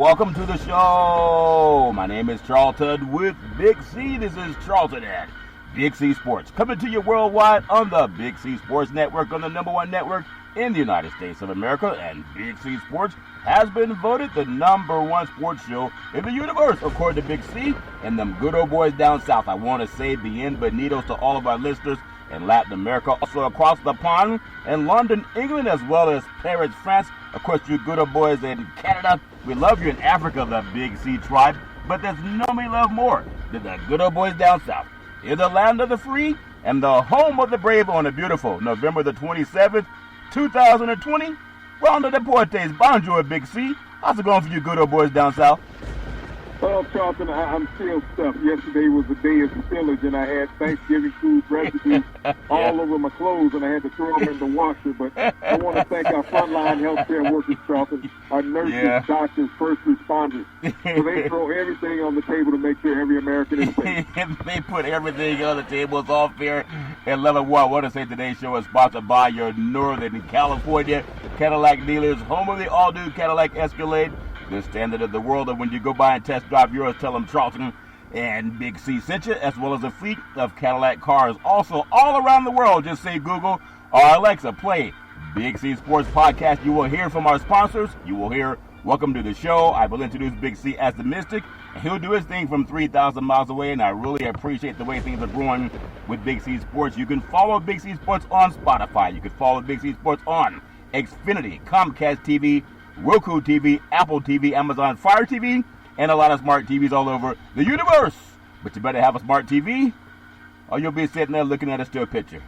welcome to the show. My name is Charlton with Big C. This is Charlton at Big C Sports, coming to you worldwide on the Big C Sports Network, on the #1 network in the United States of America. And Big C Sports has been voted the #1 sports show in the universe, according to Big C and them good old boys down south. I want to say bienvenidos to all of our listeners in Latin America, also across the pond in London, England, as well as Paris, France. Of course, you good old boys in Canada. We love you in Africa, the Big C tribe. But there's nobody love more than the good old boys down south. In the land of the free and the home of the brave on a beautiful November the 27th, 2020. Ronda Deportes, bonjour, Big C. How's it going for you good old boys down south? Well, Charlton, I'm still stuffed. Yesterday was a day of spillage, and I had Thanksgiving food residue all over my clothes, and I had to throw them in the washer. But I want to thank our frontline healthcare workers, Charlton, our nurses, doctors, first responders. So they throw everything on the table to make sure every American is safe. They put everything on the table. It's all fair and level. I want to say today's show is sponsored by your Northern California Cadillac dealers, home of the all-new Cadillac Escalade, the standard of the world. And when you go by and test drive yours, tell them Charlton and Big C sent you, as well as a fleet of Cadillac cars. Also, all around the world, just say Google or Alexa, play Big C Sports Podcast. You will hear from our sponsors. You will hear welcome to the show. I will introduce Big C as the Mystic. He'll do his thing from 3,000 miles away, and I really appreciate the way things are growing with Big C Sports. You can follow Big C Sports on Spotify. You can follow Big C Sports on Xfinity, Comcast TV, Roku TV, Apple TV, Amazon Fire TV, and a lot of smart TVs all over the universe. But you better have a smart TV, or you'll be sitting there looking at a still picture.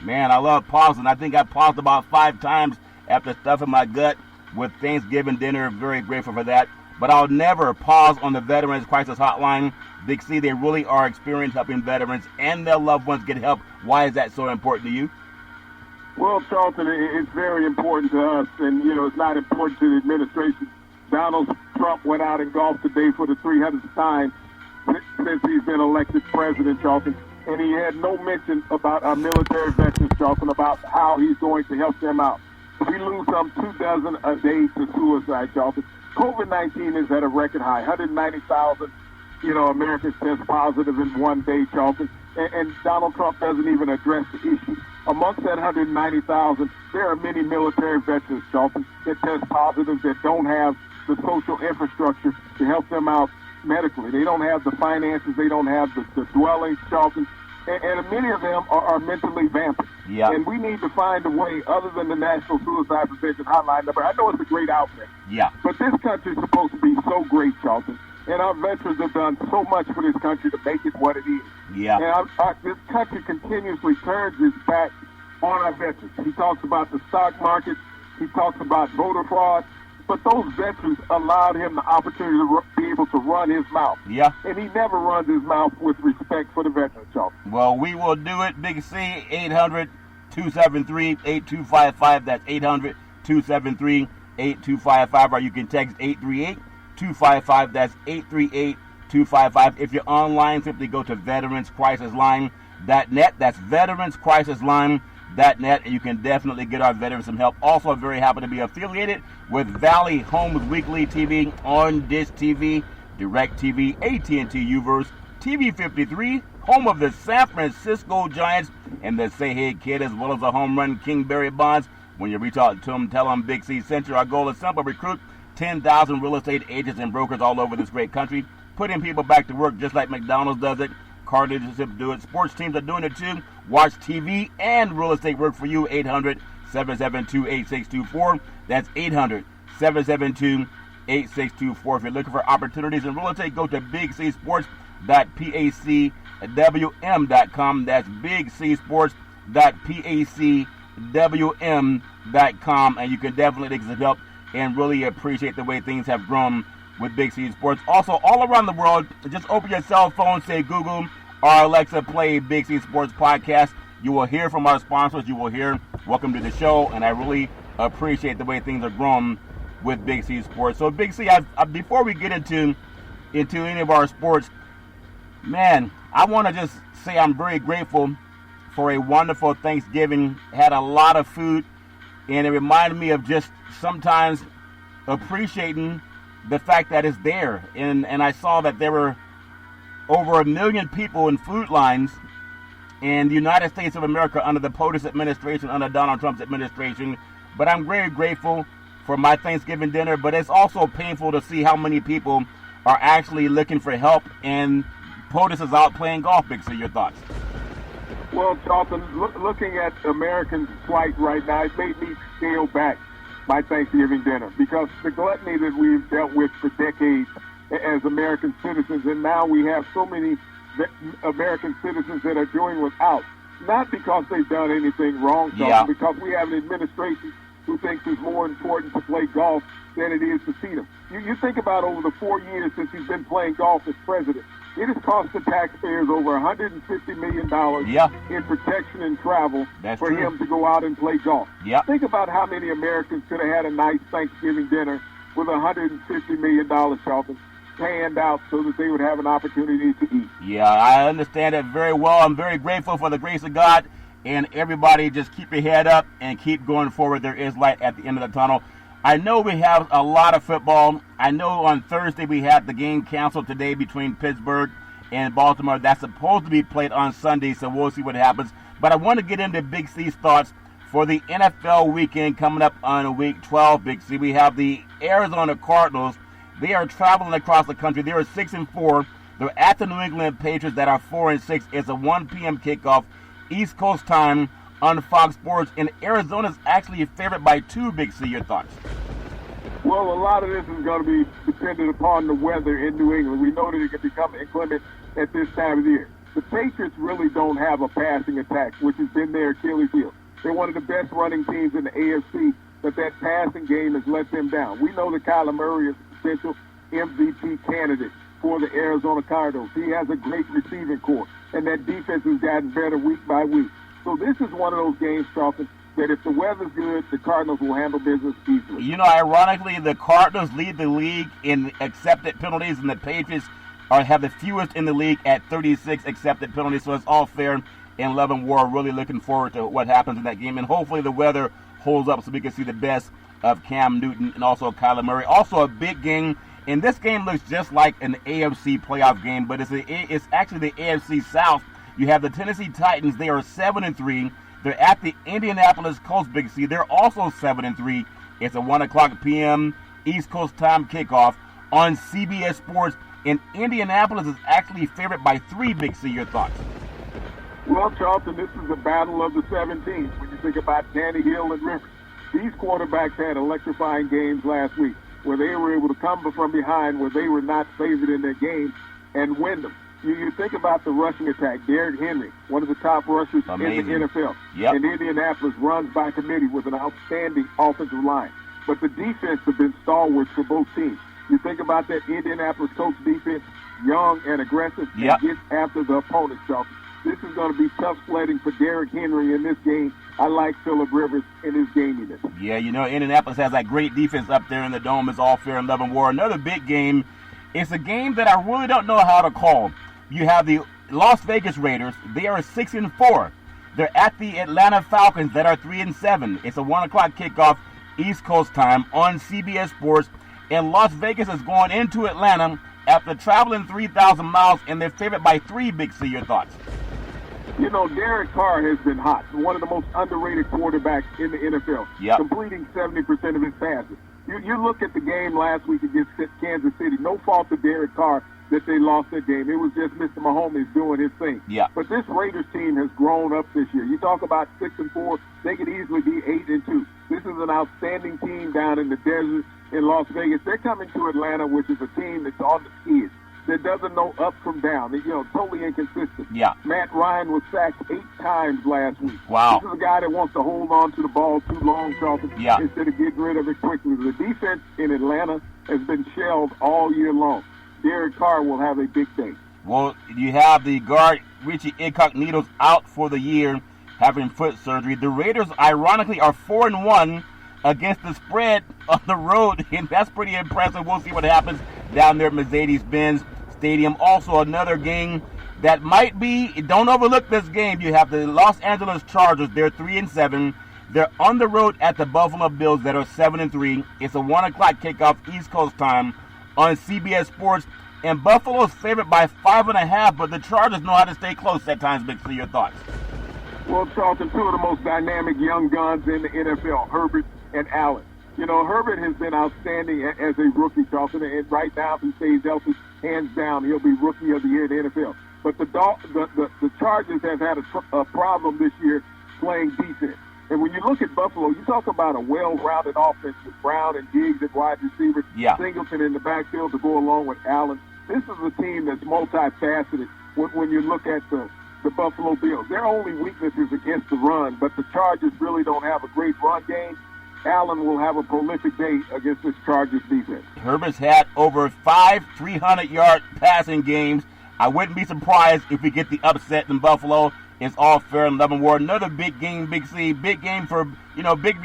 Man, I love pausing. I think I paused about 5 times after stuffing my gut with Thanksgiving dinner. Very grateful for that. But I'll never pause on the Veterans Crisis Hotline. Big C, they really are experienced helping veterans and their loved ones get help. Why is that so important to you? Well, Charlton, it's very important to us, and, it's not important to the administration. Donald Trump went out and golfed today for the 300th time since he's been elected president, Charlton, and he had no mention about our military veterans, Charlton, about how he's going to help them out. We lose some 24 a day to suicide, Charlton. COVID-19 is at a record high, 190,000, Americans test positive in one day, Charlton, and Donald Trump doesn't even address the issue. Amongst that 190,000, there are many military veterans, Charlton, that test positive, that don't have the social infrastructure to help them out medically. They don't have the finances. They don't have the dwellings, Charlton. And many of them are mentally vamping. Yeah. And we need to find a way, other than the National Suicide Prevention Hotline number. I know it's a great outlet. Yeah. But this country is supposed to be so great, Charlton. And our veterans have done so much for this country to make it what it is. Yeah. And this country continuously turns its back on our veterans. He talks about the stock market. He talks about voter fraud. But those veterans allowed him the opportunity to be able to run his mouth. Yeah. And he never runs his mouth with respect for the veterans, Charlton. Well, we will do it, Big C, 800-273-8255. That's 800-273-8255. Or you can text 838-255. That's 838-255. If you're online, simply go to veteranscrisisline.net. That's veteranscrisisline.net. And you can definitely get our veterans some help. Also, very happy to be affiliated with Valley Homes Weekly TV, on Dish TV, Direct TV, AT&T Uverse, TV 53, home of the San Francisco Giants and the Say Hey Kid, as well as the home run King Barry Bonds. When you reach out to them, tell them Big C sent you. Our goal is simple: recruit 10,000 real estate agents and brokers all over this great country, putting people back to work just like McDonald's does it. Car dealerships do it. Sports teams are doing it too. Watch TV and real estate work for you. 800-772-8624. That's 800-772-8624. If you're looking for opportunities in real estate, go to bigcsports.pacwm.com. That's bigcsports.pacwm.com. And you can definitely get some help and really appreciate the way things have grown with Big C Sports. Also, all around the world, just open your cell phone, say Google or Alexa, play Big C Sports Podcast. You will hear from our sponsors. You will hear welcome to the show, and I really appreciate the way things are growing with Big C Sports. So, Big C, before we get into any of our sports, man, I want to just say I'm very grateful for a wonderful Thanksgiving. Had a lot of food, and it reminded me of just sometimes appreciating the fact that it's there. And I saw that there were over 1 million people in food lines in the United States of America under the POTUS administration, under Donald Trump's administration. But I'm very grateful for my Thanksgiving dinner, but it's also painful to see how many people are actually looking for help, and POTUS is out playing golf. Big C, your thoughts? Well, Charlton, looking at Americans' plight right now, it made me scale back my Thanksgiving dinner, because the gluttony that we've dealt with for decades as American citizens, and now we have so many American citizens that are doing without, not because they've done anything wrong, Charlton, because we have an administration who thinks it's more important to play golf than it is to feed them. You think about over the 4 years since he's been playing golf as president, it has cost the taxpayers over $150 million in protection and travel for him to go out and play golf. Think about how many Americans could have had a nice Thanksgiving dinner with $150 million, Charlton, panned out so that they would have an opportunity to eat. Yeah, I understand it very well. I'm very grateful for the grace of God. And everybody just keep your head up and keep going forward. There is light at the end of the tunnel. I know we have a lot of football. I know on Thursday we had the game canceled today between Pittsburgh and Baltimore. That's supposed to be played on Sunday, so we'll see what happens. But I want to get into Big C's thoughts for the NFL weekend coming up on week 12, Big C. We have the Arizona Cardinals. They are traveling across the country. They are 6-4. They're at the New England Patriots that are 4-6. It's a 1 p.m. kickoff, East Coast time on Fox Sports. And Arizona's actually a favorite by 2, Big C. Your thoughts? Well, a lot of this is going to be dependent upon the weather in New England. We know that it can become inclement at this time of the year. The Patriots really don't have a passing attack, which has been their Achilles heel. They're one of the best running teams in the AFC, but that passing game has let them down. We know that Kyler Murray is a potential MVP candidate for the Arizona Cardinals. He has a great receiving corps, and that defense has gotten better week by week. So this is one of those games, Charlton, that if the weather's good, the Cardinals will handle business easily. You know, ironically, the Cardinals lead the league in accepted penalties, and the Patriots have the fewest in the league at 36 accepted penalties, so it's all fair in love and war. Really looking forward to what happens in that game, and hopefully the weather holds up so we can see the best of Cam Newton and also Kyler Murray. Also a big game, and this game looks just like an AFC playoff game, but it's actually the AFC South. You have the Tennessee Titans. They are 7-3. They're at the Indianapolis Colts, Big C. They're also 7-3. It's a 1 o'clock p.m. East Coast time kickoff on CBS Sports. And Indianapolis is actually favored by 3, Big C. Your thoughts? Well, Charlton, this is the battle of the 17 when you think about Tannehill and Rivers. These quarterbacks had electrifying games last week where they were able to come from behind, where they were not favored in their game, and win them. You think about the rushing attack. Derrick Henry, one of the top rushers in the NFL. And Indianapolis runs by committee with an outstanding offensive line. But the defense has been stalwarts for both teams. You think about that Indianapolis Colts defense, young and aggressive, and gets after the opponent, Charlton. This is going to be tough sledding for Derrick Henry in this game. I like Phillip Rivers in his gaminess. Yeah, you know, Indianapolis has that great defense up there in the dome. It's all fair and love and war. Another big game. It's a game that I really don't know how to call. You have the Las Vegas Raiders. They are 6-4. They're at the Atlanta Falcons that are 3-7. It's a 1 o'clock kickoff East Coast time on CBS Sports. And Las Vegas is going into Atlanta after traveling 3,000 miles, and they're favored by 3, Big C. Your thoughts? You know, Derek Carr has been hot. One of the most underrated quarterbacks in the NFL. Completing 70% of his passes. You look at the game last week against Kansas City. No fault to Derek Carr that they lost that game. It was just Mr. Mahomes doing his thing. But this Raiders team has grown up this year. You talk about 6-4, they could easily be 8-2. This is an outstanding team down in the desert in Las Vegas. They're coming to Atlanta, which is a team that's on the skids, that doesn't know up from down. You know, totally inconsistent. Matt Ryan was sacked 8 times last week. This is a guy that wants to hold on to the ball too long, Charlton, instead of getting rid of it quickly. The defense in Atlanta has been shelled all year long. Derek Carr will have a big day. Well, you have the guard, Richie Incognito's out for the year, having foot surgery. The Raiders, ironically, are 4-1 against the spread on the road, and that's pretty impressive. We'll see what happens down there at Mercedes-Benz Stadium. Also, another game that might be, don't overlook this game. You have the Los Angeles Chargers. They're 3-7. They're on the road at the Buffalo Bills that are 7-3. It's a 1 o'clock kickoff East Coast time on CBS Sports. And Buffalo's favored by 5.5, but the Chargers know how to stay close at times. Big C, your thoughts? Well, Charlton, two of the most dynamic young guns in the NFL, Herbert and Allen. You know, Herbert has been outstanding as a rookie, Charlton, and right now, if he stays healthy, hands down, he'll be Rookie of the Year in the NFL. But the Chargers have had a problem this year playing defense. And when you look at Buffalo, you talk about a well-rounded offense with Brown and Diggs at wide receivers, Singleton in the backfield to go along with Allen. This is a team that's multifaceted when you look at the Buffalo Bills. Their only weakness is against the run, but the Chargers really don't have a great run game. Allen will have a prolific day against this Chargers defense. Herbert's had over 5 300-yard passing games. I wouldn't be surprised if we get the upset in Buffalo. It's all fair in Leavenworth Ward. Another big game, Big C. Big game for big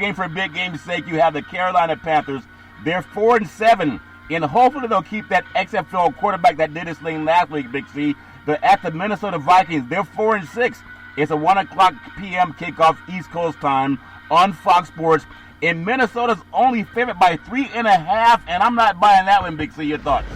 game's sake. You have the Carolina Panthers. They're 4-7, and hopefully they'll keep that XFL quarterback that did his thing last week, Big C. They're at the Minnesota Vikings. They're 4-6. It's a 1 o'clock p.m. kickoff East Coast time on Fox Sports. And Minnesota's only favored by 3.5, and I'm not buying that one, Big C. Your thoughts?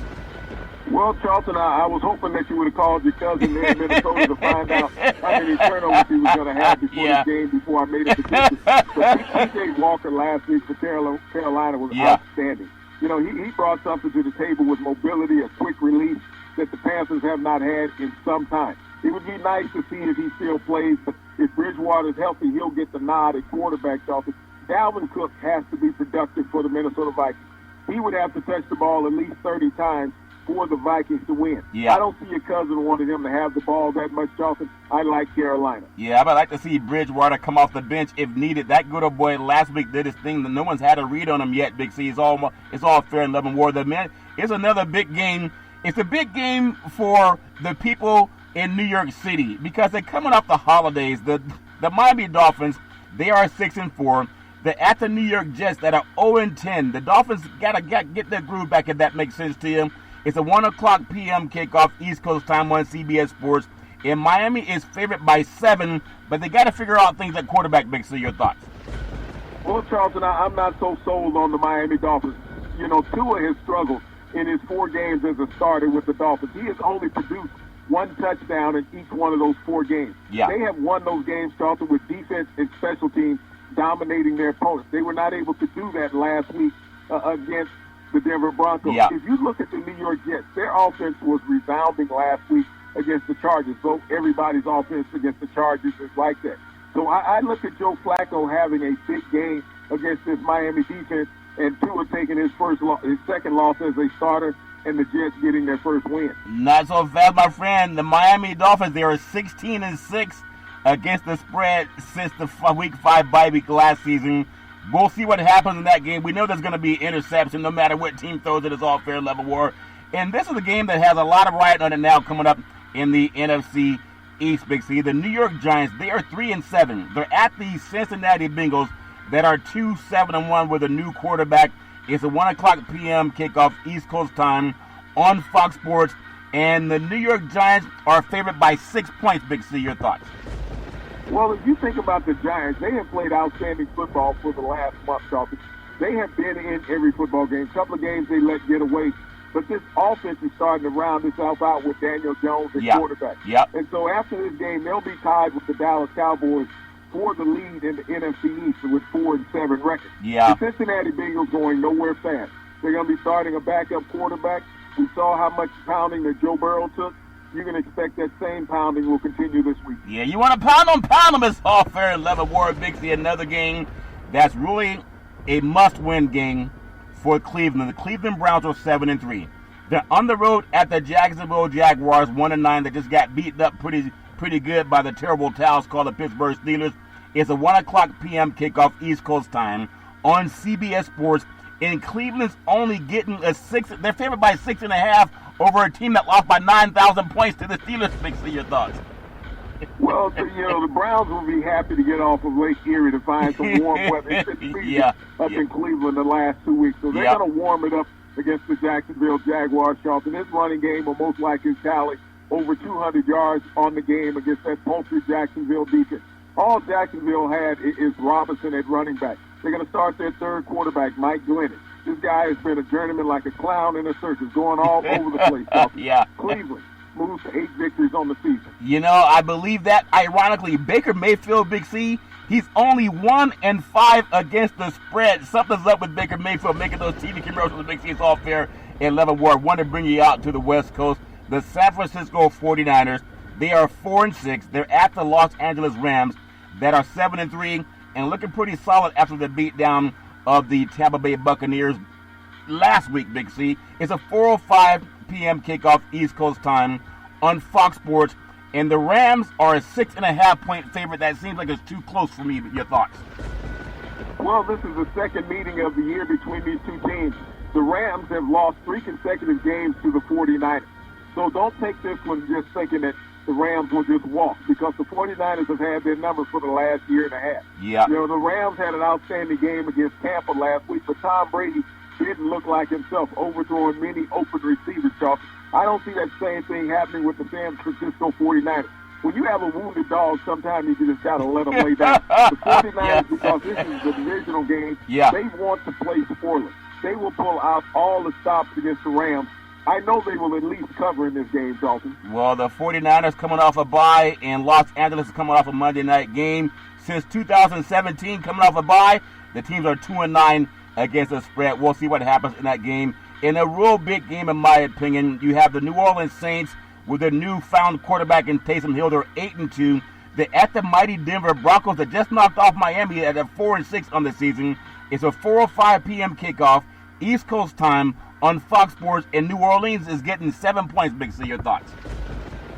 Well, Charlton, I was hoping that you would have called your cousin there in Minnesota to find out how many turnovers he was going to have before the game, before I made a prediction. But P.J. Walker last week for Carolina was outstanding. You know, he brought something to the table with mobility, a quick release that the Panthers have not had in some time. It would be nice to see if he still plays, but if Bridgewater's healthy, he'll get the nod at quarterback, Charlton. Dalvin Cook has to be productive for the Minnesota Vikings. He would have to touch the ball at least 30 times for the Vikings to win. I don't see your cousin wanting him to have the ball that much, Charlton. I like Carolina. I would like to see Bridgewater come off the bench if needed. That good old boy last week did his thing. No one's had a read on him yet, Big C. It's all fair in Leavenworth Ward. It's another big game. It's a big game for the people in New York City because they're coming off the holidays. The Miami Dolphins, they are 6-4. They're at the New York Jets that are 0-10. The Dolphins gotta get their groove back if that makes sense to you. It's a 1 o'clock p.m. kickoff East Coast time on CBS Sports. And Miami is favored by 7, but they got to figure out things at quarterback, Big C. Your thoughts? Well, Charlton, I'm not so sold on the Miami Dolphins. You know, Tua has struggled in his 4 games as a starter with the Dolphins. He has only produced 1 touchdown in each one of those 4 games. They have won those games, Charlton, with defense and special teams dominating their opponents. They were not able to do that last week against the Denver Broncos. If you look at the New York Jets, their offense was resounding last week against the Chargers. So everybody's offense against the Chargers is like that. So I look at Joe Flacco having a big game against this Miami defense, and Tua taking his second loss as a starter, and the Jets getting their first win. Not so fast, my friend. The Miami Dolphins, they are 16-6 against the spread since the Week 5 bye week last season. We'll see what happens in that game. We know there's going to be interception no matter what team throws it. It's all fair level war. And this is a game that has a lot of riding on it now coming up in the NFC East, Big C. The New York Giants, they are 3-7. They're at the Cincinnati Bengals that are 2-7-1 with a new quarterback. It's a 1 o'clock p.m. kickoff East Coast time on Fox Sports. And the New York Giants are favored by 6 points, Big C. Your thoughts? Well, if you think about the Giants, they have played outstanding football for the last month, Charlton. They have been in every football game. A couple of games they let get away. But this offense is starting to round itself out with Daniel Jones at quarterback. And so after this game, they'll be tied with the Dallas Cowboys for the lead in the NFC East with 4-7 record. The Cincinnati Bengals going nowhere fast. They're going to be starting a backup quarterback. We saw how much pounding that Joe Burrow took. You can expect that same pounding will continue this week. You want to pound them. It's all fair in Leavenworth Ward, Big C. Another game that's really a must-win game for Cleveland. The Cleveland Browns are 7-3. They're on the road at the Jacksonville Jaguars, 1-9. They just got beaten up pretty good by the terrible Towels called the Pittsburgh Steelers. It's a 1 o'clock p.m. kickoff East Coast time on CBS Sports. And Cleveland's only getting a 6. They're favored by 6.5 over a team that lost by 9,000 points to the Steelers. Big C, your thoughts? Well, the Browns will be happy to get off of Lake Erie to find some warm weather. It's been freezing up in Cleveland the last 2 weeks, so they're going to warm it up against the Jacksonville Jaguars, Charlton. This running game will most likely tally over 200 yards on the game against that paltry Jacksonville defense. All Jacksonville had is Robinson at running back. They're going to start their third quarterback, Mike Glennon. This guy has been a journeyman like a clown in a circus, going all over the place. Yeah. Cleveland moves to 8 victories on the season. You know, I believe that. Ironically, Baker Mayfield, Big C, he's only 1-5 against the spread. Something's up with Baker Mayfield making those TV commercials. Big C, it's all fair. In Leavenworth, Ward, want to bring you out to the West Coast. The San Francisco 49ers, they are 4-6. They're at the Los Angeles Rams that are 7-3 and looking pretty solid after the beatdown of the Tampa Bay Buccaneers last week, Big C. It's a 4:05 p.m. kickoff East Coast time on Fox Sports, and the Rams are a 6.5-point favorite. That seems like it's too close for me, but your thoughts? Well, this is the second meeting of the year between these two teams. The Rams have lost 3 consecutive games to the 49ers. So don't take this one just thinking that the Rams will just walk, because the 49ers have had their number for the last year and a half. Yeah. You know, the Rams had an outstanding game against Tampa last week, but Tom Brady didn't look like himself, overthrowing many open receivers, Charles. I don't see that same thing happening with the San Francisco 49ers. When you have a wounded dog, sometimes you just got to let them lay down. The 49ers, because this is the divisional game, they want to play spoiler. They will pull out all the stops against the Rams. I know they will at least cover in this game, Dalton. Well, the 49ers coming off a bye, and Los Angeles is coming off a Monday night game. Since 2017, coming off a bye, the teams are 2-9 against the spread. We'll see what happens in that game. In a real big game, in my opinion, you have the New Orleans Saints with their newfound quarterback in Taysom Hill. They're 8-2. They're at the mighty Denver Broncos that just knocked off Miami at a 4-6 on the season. It's a 4:05 p.m. kickoff, East Coast time, on Fox Sports, and New Orleans is getting 7 points. Big C, your thoughts?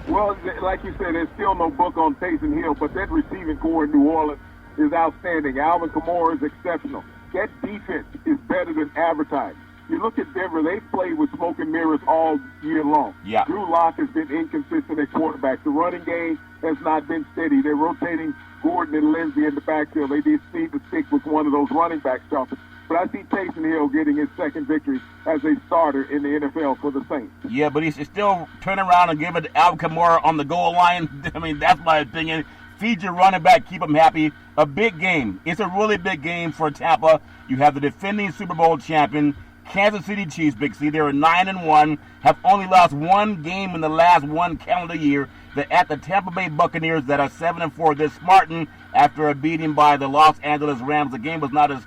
Well, like you said, there's still no book on Taysom Hill, but that receiving core in New Orleans is outstanding. Alvin Kamara is exceptional. That defense is better than advertised. You look at Denver, they've played with smoke and mirrors all year long. Yeah. Drew Lock has been inconsistent at quarterback. The running game has not been steady. They're rotating Gordon and Lindsey in the backfield. They just need to stick with one of those running backs, Charles. But I see Taysom Hill getting his second victory as a starter in the NFL for the Saints. Yeah, but he's still turning around and giving Alvin Kamara on the goal line. I mean, that's my opinion. Feed your running back, keep him happy. A big game. It's a really big game for Tampa. You have the defending Super Bowl champion, Kansas City Chiefs, Big C. They're 9-1, have only lost one game in the last one calendar year. They're at the Tampa Bay Buccaneers that are 7-4. They're smarting after a beating by the Los Angeles Rams. The game was not as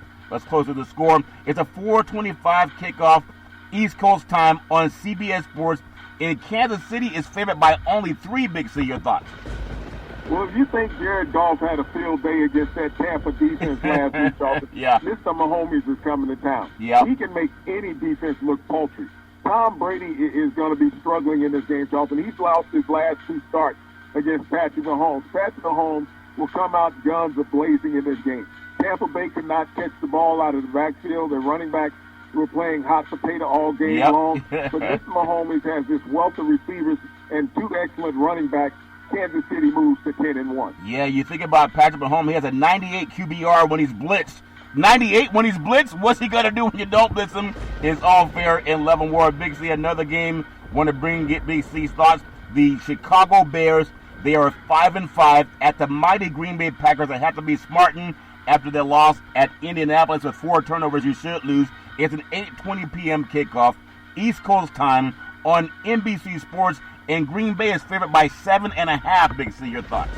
close to the score. It's a 4:25 kickoff, East Coast time on CBS Sports. And Kansas City is favored by only 3, Big C. Your thoughts? Well, if you think Jared Goff had a field day against that Tampa defense last week, Charles, Mr. Mahomes is coming to town. Yeah. He can make any defense look paltry. Tom Brady is going to be struggling in this game, Charles, and he's lost his last 2 starts against Patrick Mahomes. Patrick Mahomes will come out guns a-blazing in this game. Tampa Bay could not catch the ball out of the backfield. Their running backs were playing hot potato all game long. But Mr. Mahomes has this wealth of receivers and 2 excellent running backs. Kansas City moves to 10-1. Yeah, you think about Patrick Mahomes. He has a 98 QBR when he's blitzed. 98 when he's blitzed? What's he going to do when you don't blitz him? It's all fair in Leavenworth Ward. Big C, another game. Want to get Big C's thoughts. The Chicago Bears, they are 5-5 at the mighty Green Bay Packers. They have to be smarting after their loss at Indianapolis with 4 turnovers. You should lose. It's an 8:20 p.m. kickoff, East Coast time on NBC Sports, and Green Bay is favored by 7.5. Big C, your thoughts?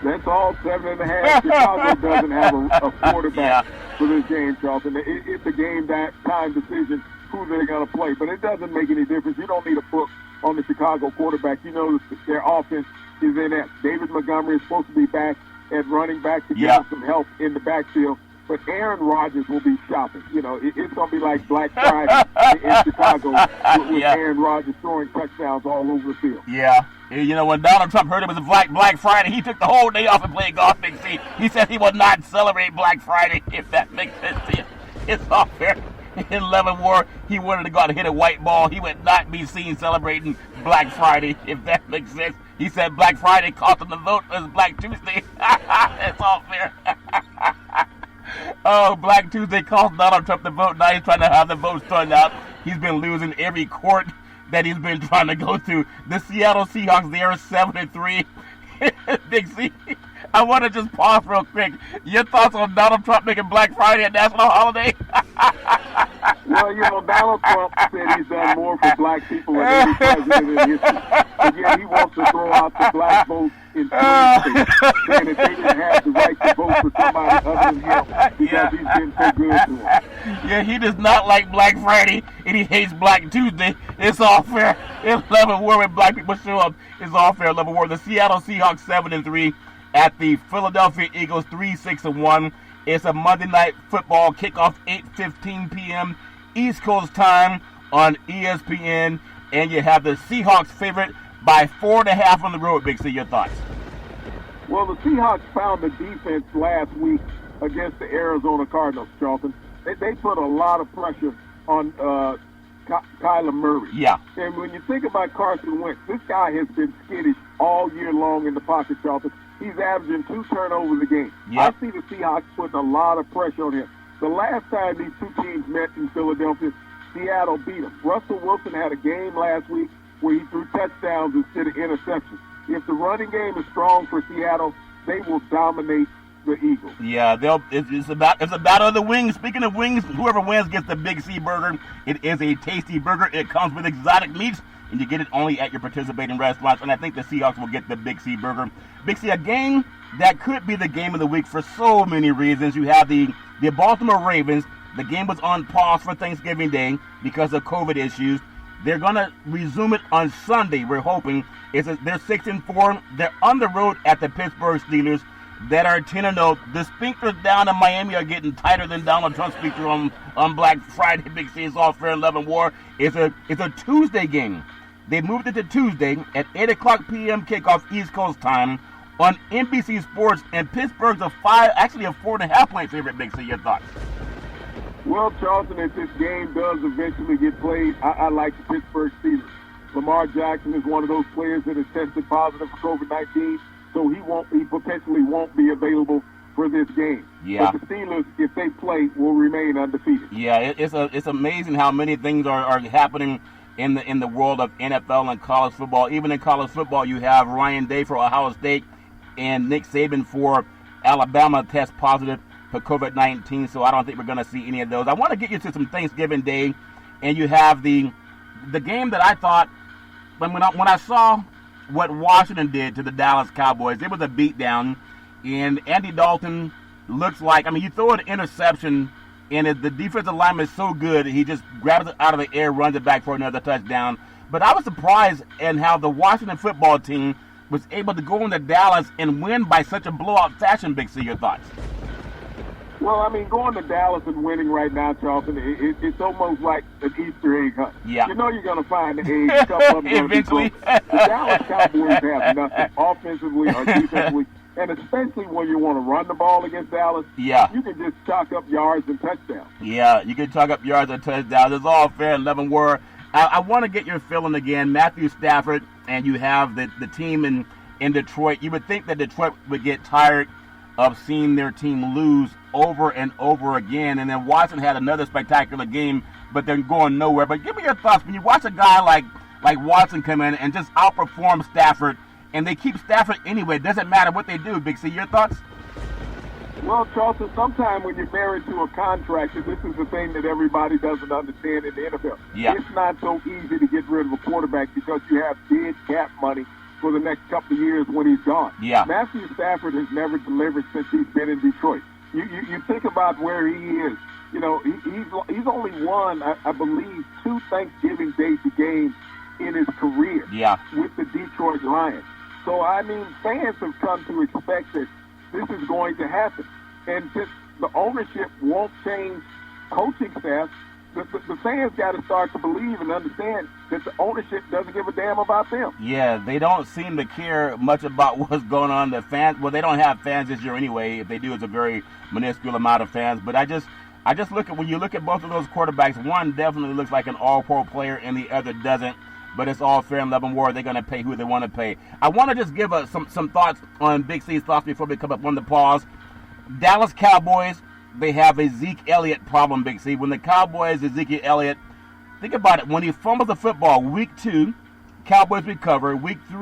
That's all, 7.5. Chicago doesn't have a quarterback for this game, Charlton. It's a game time decision who they're going to play, but it doesn't make any difference. You don't need a book on the Chicago quarterback. You know their offense is inept. David Montgomery is supposed to be back at running back to give them some help in the backfield. But Aaron Rodgers will be shopping. You know, it's going to be like Black Friday in Chicago with Aaron Rodgers throwing touchdowns all over the field. Yeah. You know, when Donald Trump heard it was a Black Friday, he took the whole day off and played golf, Big C. He said he would not celebrate Black Friday, if that makes sense to you. It's all fair. In Leavenworth Ward, he wanted to go out and hit a white ball. He would not be seen celebrating Black Friday, if that makes sense. He said Black Friday cost him the vote. It was Black Tuesday. It's all fair. Oh, Black Tuesday cost Donald Trump the vote. Now he's trying to have the votes turned out. He's been losing every court that he's been trying to go to. The Seattle Seahawks, they are 7-3. Big C, I want to just pause real quick. Your thoughts on Donald Trump making Black Friday a national holiday? Well, Donald Trump said he's done more for black people than any president in history. But yet he wants to throw out the black vote in 20 states, saying that they didn't have the right to vote for somebody other than him because he's been so good to them. Yeah, he does not like Black Friday, and he hates Black Tuesday. It's all fair. In Leavenworth, when black people show up, it's all fair. Leavenworth, the Seattle Seahawks 7-3 at the Philadelphia Eagles 3-6-1. It's a Monday night football kickoff, 8:15 p.m. East Coast time on ESPN, and you have the Seahawks favorite by 4.5 on the road. Big C, your thoughts? Well, the Seahawks found the defense last week against the Arizona Cardinals, Charlton. They put a lot of pressure on Kyler Murray. Yeah. And when you think about Carson Wentz, this guy has been skittish all year long in the pocket, Charlton. He's averaging 2 turnovers a game. Yep. I see the Seahawks putting a lot of pressure on him. The last time these two teams met in Philadelphia, Seattle beat them. Russell Wilson had a game last week where he threw touchdowns instead of interceptions. If the running game is strong for Seattle, they will dominate the Eagles. Yeah, it's a battle of the wings. Speaking of wings, whoever wins gets the Big C burger. It is a tasty burger. It comes with exotic meats, and you get it only at your participating restaurants. And I think the Seahawks will get the Big C burger. Big C, a game that could be the game of the week for so many reasons. You have the Baltimore Ravens. The game was on pause for Thanksgiving Day because of COVID issues. They're going to resume it on Sunday, we're hoping. They're 6-4. They're on the road at the Pittsburgh Steelers that are 10-0. The speakers down in Miami are getting tighter than Donald Trump's speaker on Black Friday. Big C, is all fair in love and war. It's a Tuesday game. They moved it to Tuesday at 8 o'clock p.m. kickoff East Coast time on NBC Sports, and Pittsburgh's a 4.5-point favorite. Big C, your thoughts? Well, Charlton, if this game does eventually get played, I like the Pittsburgh Steelers. Lamar Jackson is one of those players that has tested positive for COVID-19, so he potentially won't be available for this game. Yeah. But the Steelers, if they play, will remain undefeated. Yeah, it's amazing how many things are happening in the world of NFL and college football. Even in college football, you have Ryan Day for Ohio State and Nick Saban for Alabama test positive for COVID-19, so I don't think we're going to see any of those. I want to get you to some Thanksgiving Day, and you have the game that I thought, when I saw what Washington did to the Dallas Cowboys, it was a beatdown, and Andy Dalton looks like, you throw an interception, and the defensive lineman is so good, he just grabs it out of the air, runs it back for another touchdown. But I was surprised in how the Washington football team was able to go into Dallas and win by such a blowout fashion. Big C, your thoughts? Well, going to Dallas and winning right now, Charlton, it's almost like an Easter egg hunt. Yeah. You know you're going to find the egg come up eventually. The Dallas Cowboys have nothing offensively or defensively, and especially when you want to run the ball against Dallas, yeah, you can just chalk up yards and touchdowns. Yeah, you can chalk up yards and touchdowns. It's all fair in love and war. I want to get your feeling again. Matthew Stafford, and you have the team in Detroit. You would think that Detroit would get tired of seeing their team lose over and over again. And then Watson had another spectacular game, but they're going nowhere. But give me your thoughts. When you watch a guy like Watson come in and just outperform Stafford, and they keep Stafford anyway, it doesn't matter what they do. Big C, your thoughts? Well, Charlton, sometimes when you're married to a contract, and this is the thing that everybody doesn't understand in the NFL, yeah, it's not so easy to get rid of a quarterback because you have big cap money for the next couple of years when he's gone. Yeah. Matthew Stafford has never delivered since he's been in Detroit. You think about where he is. He's only won, I believe, 2 Thanksgiving Day games in his career, yeah, with the Detroit Lions. So, fans have come to expect that this is going to happen. And since the ownership won't change coaching staff, the fans got to start to believe and understand that the ownership doesn't give a damn about them. Yeah, they don't seem to care much about what's going on. The fans, well, they don't have fans this year anyway. If they do, it's a very minuscule amount of fans. But I just look at, when you look at both of those quarterbacks, one definitely looks like an all-pro player and the other doesn't. But it's all fair and love and war. They're going to pay who they want to pay. I want to just give some thoughts on Big C's thoughts before we come up on the pause. Dallas Cowboys, they have a Zeke Elliott problem, Big C. When the Cowboys, Ezekiel Elliott, think about it. When he fumbles the football, week 2, Cowboys recovered. Week 2,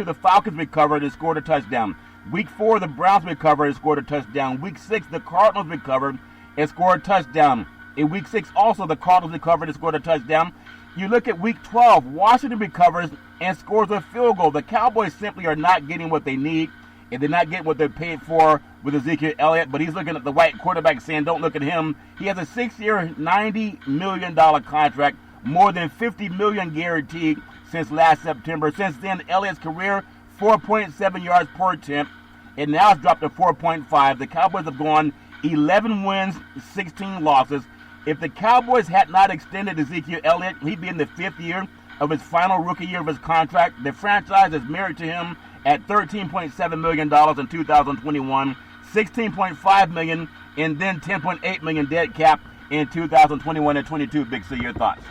the Falcons recovered and scored a touchdown. Week 4, the Browns recovered and scored a touchdown. Week 6, the Cardinals recovered and scored a touchdown. In Week 6, also, the Cardinals recovered and scored a touchdown. You look at Week 12, Washington recovers and scores a field goal. The Cowboys simply are not getting what they need, and they're not getting what they're paid for with Ezekiel Elliott, but he's looking at the white quarterback saying, don't look at him. He has a 6-year, $90 million contract, more than $50 million guaranteed since last September. Since then, Elliott's career, 4.7 yards per attempt, and now it's dropped to 4.5. The Cowboys have gone 11 wins, 16 losses. If the Cowboys had not extended Ezekiel Elliott, he'd be in the 5th year of his final rookie year of his contract. The franchise is married to him at $13.7 million in 2021, $16.5 million, and then $10.8 million dead cap in 2021 and 22. Big C, your thoughts?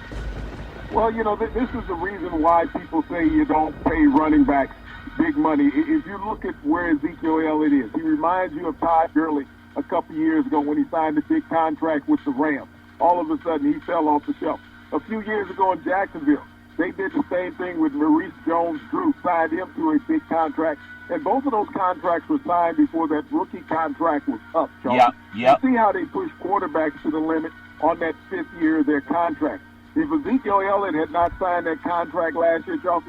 Well, this is the reason why people say you don't pay running backs big money. If you look at where Ezekiel Elliott is, he reminds you of Todd Gurley a couple years ago when he signed a big contract with the Rams. All of a sudden, he fell off the shelf. A few years ago in Jacksonville, they did the same thing with Maurice Jones-Drew, signed him to a big contract. And both of those contracts were signed before that rookie contract was up, Charles. Yep. You see how they push quarterbacks to the limit on that 5th year of their contract. If Ezekiel Elliott had not signed that contract last year, Charles,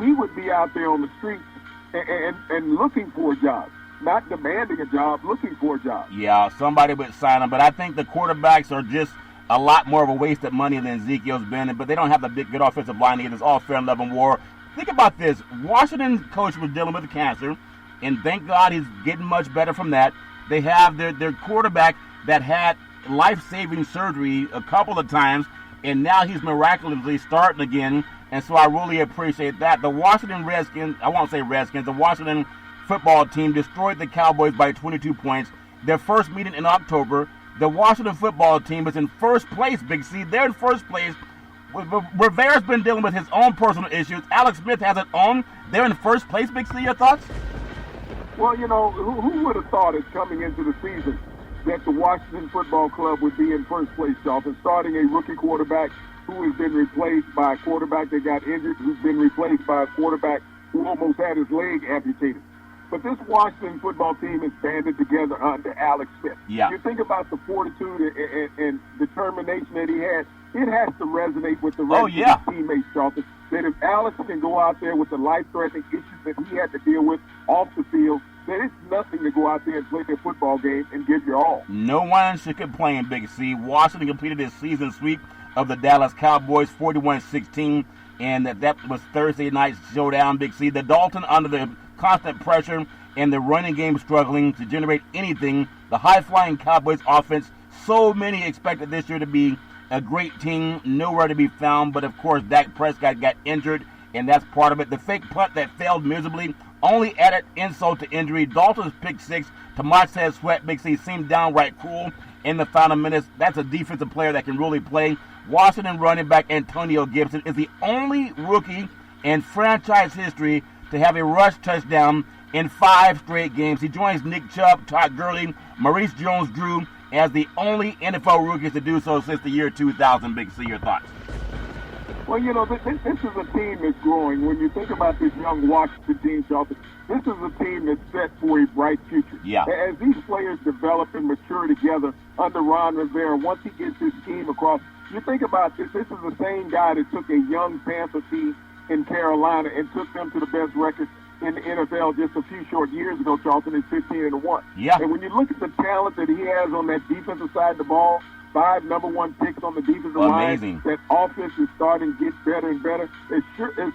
he would be out there on the streets and looking for a job. Not demanding a job, looking for a job. Yeah, somebody would sign him, but I think the quarterbacks are just a lot more of a waste of money than Ezekiel's been, but they don't have the big, good offensive line either. It's all fair and love and war. Think about this. Washington's coach was dealing with cancer, and thank God he's getting much better from that. They have their quarterback that had life-saving surgery a couple of times, and now he's miraculously starting again, and so I really appreciate that. The Washington Redskins, I won't say Redskins, the Washington football team destroyed the Cowboys by 22 points. Their first meeting in October, the Washington football team is in first place, Big C. They're in first place. Rivera's been dealing with his own personal issues. Alex Smith has it on. They're in first place, Big C. Your thoughts? Well, who would have thought it coming into the season that the Washington Football Club would be in first place, Charlton, starting a rookie quarterback who has been replaced by a quarterback that got injured, who's been replaced by a quarterback who almost had his leg amputated. But this Washington football team is banded together under Alex Smith. Yeah. You think about the fortitude and determination that he had, it has to resonate with the rest of his teammates, Charlton, that if Alex can go out there with the life-threatening issues that he had to deal with off the field, then it's nothing to go out there and play a football game and give your all. No one should complain, Big C. Washington completed his season sweep of the Dallas Cowboys, 41-16, and that was Thursday night's showdown, Big C. The Dalton, under the constant pressure and the running game struggling to generate anything, the high-flying Cowboys offense, so many expected this year to be a great team, nowhere to be found, but of course Dak Prescott got injured, and that's part of it. The fake punt that failed miserably only added insult to injury. Dalton's pick six to Montez Sweat, Big C, seemed downright cruel in the final minutes. That's a defensive player that can really play. Washington running back Antonio Gibson is the only rookie in franchise history to have a rush touchdown in 5 straight games. He joins Nick Chubb, Todd Gurley, Maurice Jones-Drew as the only NFL rookies to do so since the year 2000. Big C, your thoughts? Well, this is a team that's growing. When you think about this young Washington team, Charlton, this is a team that's set for a bright future. Yeah. As these players develop and mature together under Ron Rivera, once he gets his team across, you think about this. This is the same guy that took a young Panther team in Carolina and took them to the best record in the NFL just a few short years ago, Charlton, is 15-1. Yeah. And when you look at the talent that he has on that defensive side of the ball, 5 number 1 picks on the defensive line, that offense is starting to get better and better. As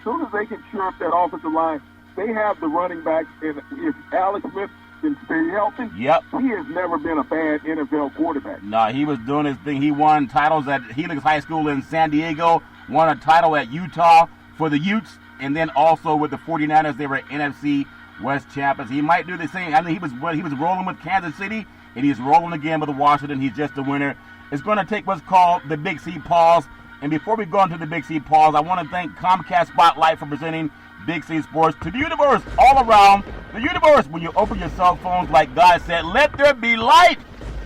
soon as they can shore up that offensive line, they have the running backs. And if Alex Smith can stay healthy, he has never been a bad NFL quarterback. No, he was doing his thing. He won titles at Helix High School in San Diego, won a title at Utah for the Utes, and then also with the 49ers, they were NFC West champions. He might do the same. I mean, he was rolling with Kansas City, and he's rolling again with Washington. He's just a winner. It's going to take what's called the Big C pause. And before we go into the Big C pause, I want to thank Comcast Spotlight for presenting Big C Sports to the universe, all around the universe. When you open your cell phones, like God said, let there be light.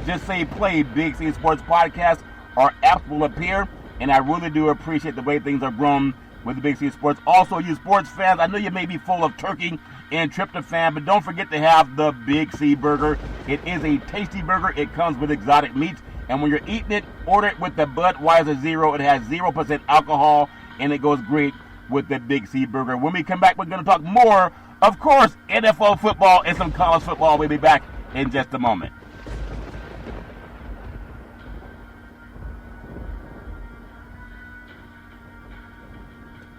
Just say play Big C Sports Podcast. Our apps will appear. And I really do appreciate the way things are grown with the Big C Sports. Also, you sports fans, I know you may be full of turkey and tryptophan, but don't forget to have the Big C Burger. It is a tasty burger. It comes with exotic meats. And when you're eating it, order it with the Budweiser Zero. It has 0% alcohol, and it goes great with the Big C Burger. When we come back, we're going to talk more, of course, NFL football and some college football. We'll be back in just a moment.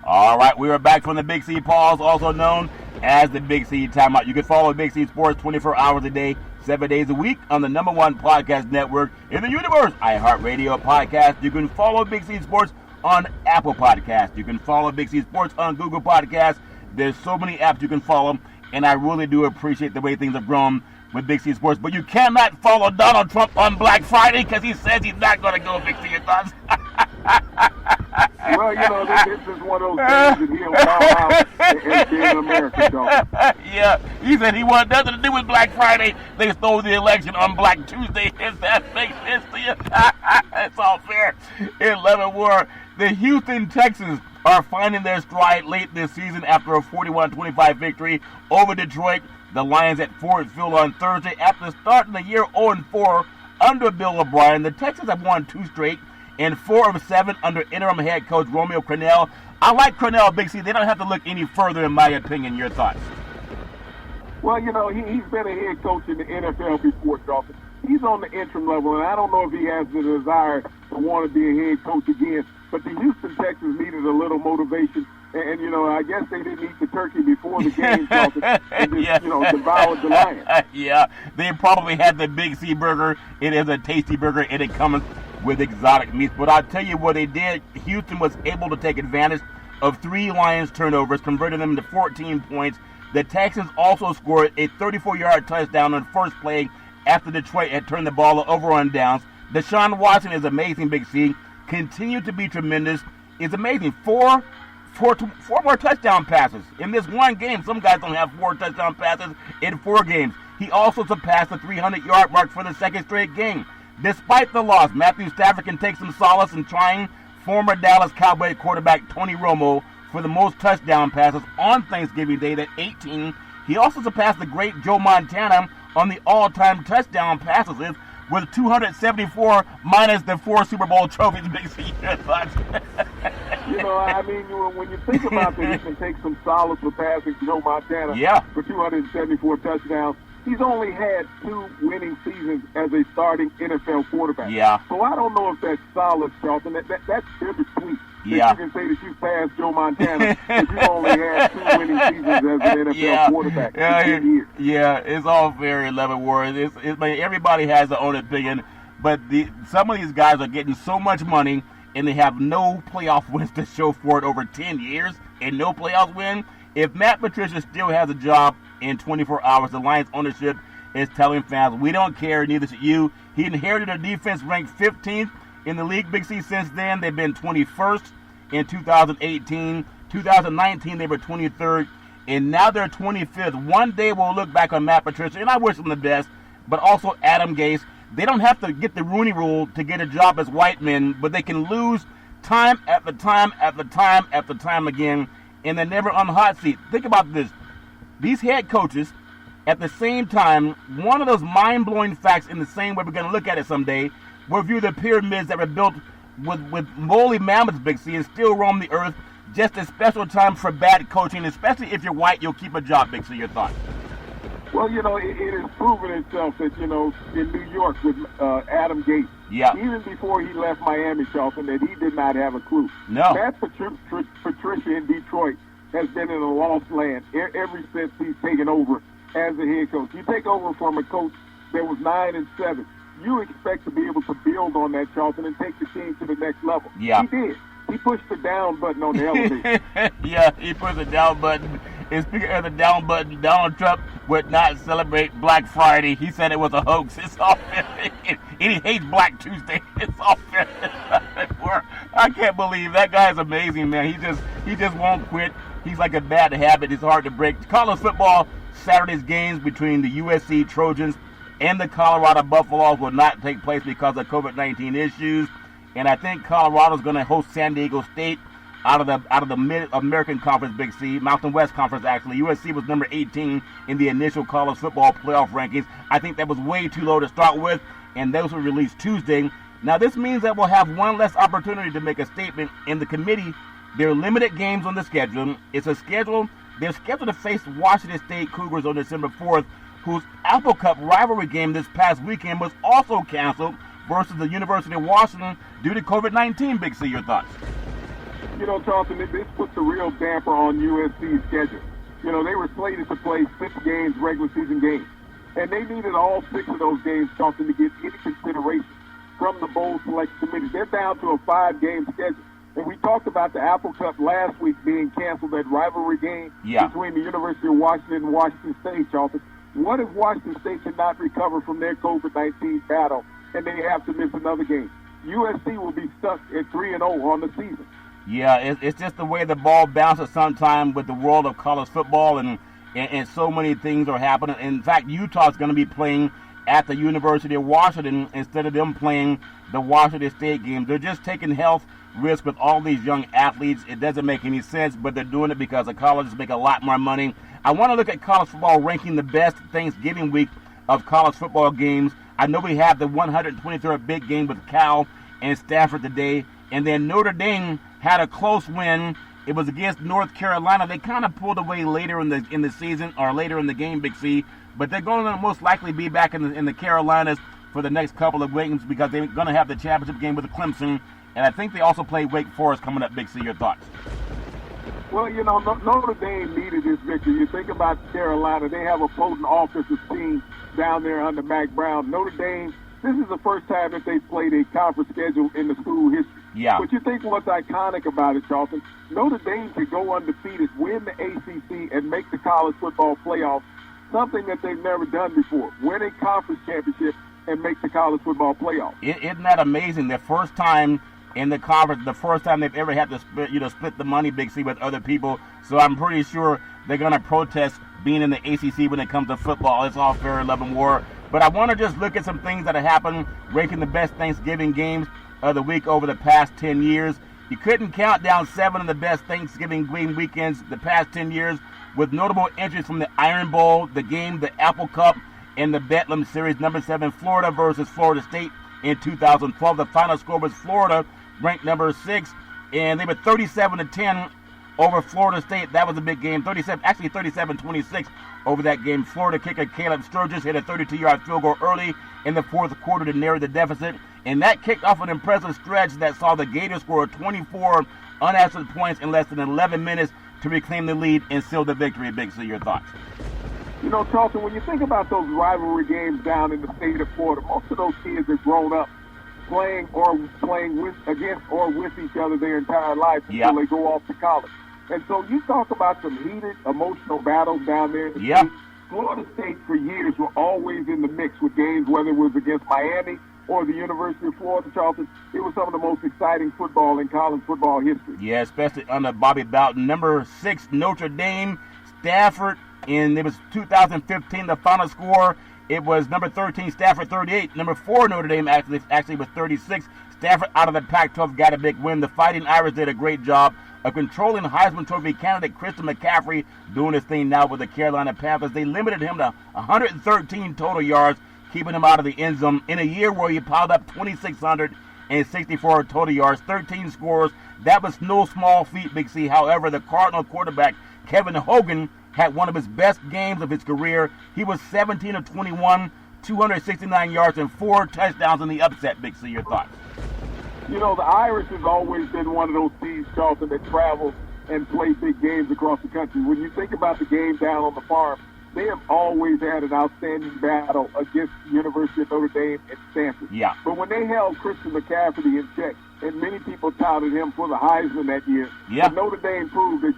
All right, we are back from the Big C Pause, also known as the Big C Timeout. You can follow Big C Sports 24 hours a day, 7 days a week on the #1 podcast network in the universe, iHeartRadio Podcast. You can follow Big C Sports on Apple Podcasts. You can follow Big C Sports on Google Podcasts. There's so many apps you can follow, and I really do appreciate the way things have grown with Big C Sports. But you cannot follow Donald Trump on Black Friday because he says he's not going to go. Big C, your thoughts? Well, this is one of those things that he'll bow out and be in America, dog. Yeah, he said he wanted nothing to do with Black Friday. They stole the election on Black Tuesday. If that makes sense to you, it's all fair. In Leavenworth War, the Houston Texans are finding their stride late this season after a 41-25 victory over Detroit. The Lions at Ford Field on Thursday. After starting the year 0-4 under Bill O'Brien, the Texans have won 2 straight and 4 of 7 under interim head coach Romeo Crennel. I like Crennel, Big C. They don't have to look any further, in my opinion. Your thoughts? Well, he's been a head coach in the NFL before, Dolphin. He's on the interim level, and I don't know if he has the desire to want to be a head coach again. But the Houston Texans needed a little motivation. And I guess they didn't eat the turkey before the game, Dolphin, and just, devoured the Lions. Yeah, they probably had the Big C Burger. It is a tasty burger, and it comes with exotic meats. But I'll tell you what they did. Houston was able to take advantage of 3 Lions turnovers, converting them into 14 points. The Texans also scored a 34-yard touchdown on first play after Detroit had turned the ball over on downs. Deshaun Watson is amazing, Big C. Continued to be tremendous. It's amazing. Four more touchdown passes in this one game. Some guys don't have 4 touchdown passes in 4 games. He also surpassed the 300-yard mark for the second straight game. Despite the loss, Matthew Stafford can take some solace in trying former Dallas Cowboy quarterback Tony Romo for the most touchdown passes on Thanksgiving Day at 18. He also surpassed the great Joe Montana on the all-time touchdown passes list with 274 minus the 4 Super Bowl trophies. Big C, your thoughts? When you think about that, he can take some solace for passing Joe Montana for 274 touchdowns. He's only had 2 winning seasons as a starting NFL quarterback. Yeah. So I don't know if that's solid, Charlton. That's bittersweet. Yeah. You can say that you passed Joe Montana, but you only had 2 winning seasons as an NFL quarterback for 10 years. Yeah, it's all fair in Leavenworth Wars. Everybody has their own opinion, but some of these guys are getting so much money, and they have no playoff wins to show for it over 10 years, and no playoff win. If Matt Patricia still has a job in 24 hours, the Lions ownership is telling fans, we don't care, neither should you. He inherited a defense ranked 15th in the league, Big C. Since then, they've been 21st in 2018. 2019, they were 23rd, and now they're 25th. One day we'll look back on Matt Patricia, and I wish him the best, but also Adam Gase. They don't have to get the Rooney Rule to get a job as white men, but they can lose time after time after time after time again, and they're never on the hot seat. Think about this. These head coaches, at the same time, one of those mind-blowing facts in the same way we're going to look at it someday, will view the pyramids that were built with woolly mammoths, Big C, and still roam the earth. Just a special time for bad coaching, especially if you're white, you'll keep a job, Big C. Your thoughts? Well, it has proven itself that, in New York with Adam Gase, even before he left Miami, Charlton, that he did not have a clue. No. Matt Patricia in Detroit has been in a lost land ever since he's taken over as a head coach. You take over from a coach that was 9-7. You expect to be able to build on that, Charlton, and take the team to the next level. Yeah. He did. He pushed the down button on the elevator. Yeah, he pushed the down button. And speaking of the down button, Donald Trump would not celebrate Black Friday. He said it was a hoax. It's all fair. And he hates Black Tuesday. It's all fair. I can't believe that guy's amazing, man. He just won't quit. He's like a bad habit. It's hard to break. College football, Saturday's games between the USC Trojans and the Colorado Buffaloes will not take place because of COVID-19 issues. And I think Colorado's going to host San Diego State out of the Mid-American Conference, Big C, Mountain West Conference actually. USC was number 18 in the initial college football playoff rankings. I think that was way too low to start with, and those were released Tuesday. Now this means that we'll have one less opportunity to make a statement in the committee. There are limited games on the schedule. They're scheduled to face Washington State Cougars on December 4th, whose Apple Cup rivalry game this past weekend was also canceled versus the University of Washington due to COVID-19. Big C, your thoughts? You know, Charlton, this puts a real damper on USC's schedule. You know, they were slated to play 6 games, regular season games, and they needed all 6 of those games, Charlton, to get any consideration from the bowl select committee. They're down to a 5-game schedule. And we talked about the Apple Cup last week being canceled, that rivalry game between the University of Washington and Washington State, Charlton. What if Washington State cannot recover from their COVID-19 battle and they have to miss another game? USC will be stuck at 3-0 on the season. Yeah, it's just the way the ball bounces sometimes with the world of college football, and so many things are happening. In fact, Utah's going to be playing at the University of Washington instead of them playing the Washington State game. They're just taking health risk with all these young athletes. It doesn't make any sense, but they're doing it because the colleges make a lot more money. I want to look at college football ranking the best Thanksgiving week of college football games. I know we have the 123rd big game with Cal and Stanford today, and then Notre Dame had a close win. It was against North Carolina. They kind of pulled away later in the season, or later in the game, Big C, but they're going to most likely be back in the Carolinas for the next couple of games because they're going to have the championship game with Clemson, and I think they also play Wake Forest coming up. Big C, your thoughts? Well, you know, Notre Dame needed this victory. You think about Carolina, they have a potent offensive team down there under Mac Brown. Notre Dame, this is the first time that they've played a conference schedule in the school history. Yeah. But you think what's iconic about it, Charlton? Notre Dame could go undefeated, win the ACC, and make the college football playoffs, something that they've never done before. Win a conference championship and make the college football playoffs. Isn't that amazing? The first time in the conference, the first time they've ever had to split the money, Big C, with other people. So I'm pretty sure they're going to protest being in the ACC when it comes to football. It's all fair, love, and war. But I want to just look at some things that have happened, ranking the best Thanksgiving games of the week over the past 10 years. You couldn't count down 7 of the best Thanksgiving game weekends the past 10 years, with notable entries from the Iron Bowl, the game, the Apple Cup, and the Bedlam Series. Number 7, Florida versus Florida State in 2012. The final score was Florida, ranked number 6, and they were 37-10 over Florida State. That was a big game. 37-26 over that game. Florida kicker Caleb Sturgis hit a 32-yard field goal early in the fourth quarter to narrow the deficit, and that kicked off an impressive stretch that saw the Gators score 24 unanswered points in less than 11 minutes to reclaim the lead and seal the victory. Big C, your thoughts? You know, Charlton, when you think about those rivalry games down in the state of Florida, most of those kids have grown up playing against or with each other their entire life until they go off to college. And so you talk about some heated, emotional battles down there in the state. Florida State for years were always in the mix with games, whether it was against Miami or the University of Florida, Charlton. It was some of the most exciting football in college football history. Yeah, especially under Bobby Bowden. Number 6, Notre Dame, Stanford, and it was 2015, the final score. It was number 13, Stanford 38. Number 4, Notre Dame actually was 36. Stanford out of the Pac-12 got a big win. The Fighting Irish did a great job of controlling Heisman Trophy candidate Christian McCaffrey, doing his thing now with the Carolina Panthers. They limited him to 113 total yards, keeping him out of the end zone in a year where he piled up 2,664 total yards, 13 scores. That was no small feat, Big C. However, the Cardinal quarterback Kevin Hogan had one of his best games of his career. He was 17 of 21, 269 yards, and 4 touchdowns in the upset. Big C, your thoughts? You know, the Irish has always been one of those teams, Charlton, that travel and play big games across the country. When you think about the game down on the farm, they have always had an outstanding battle against the University of Notre Dame and Stanford. Yeah. But when they held Christian McCaffrey in check, and many people touted him for the Heisman that year, but Notre Dame proved that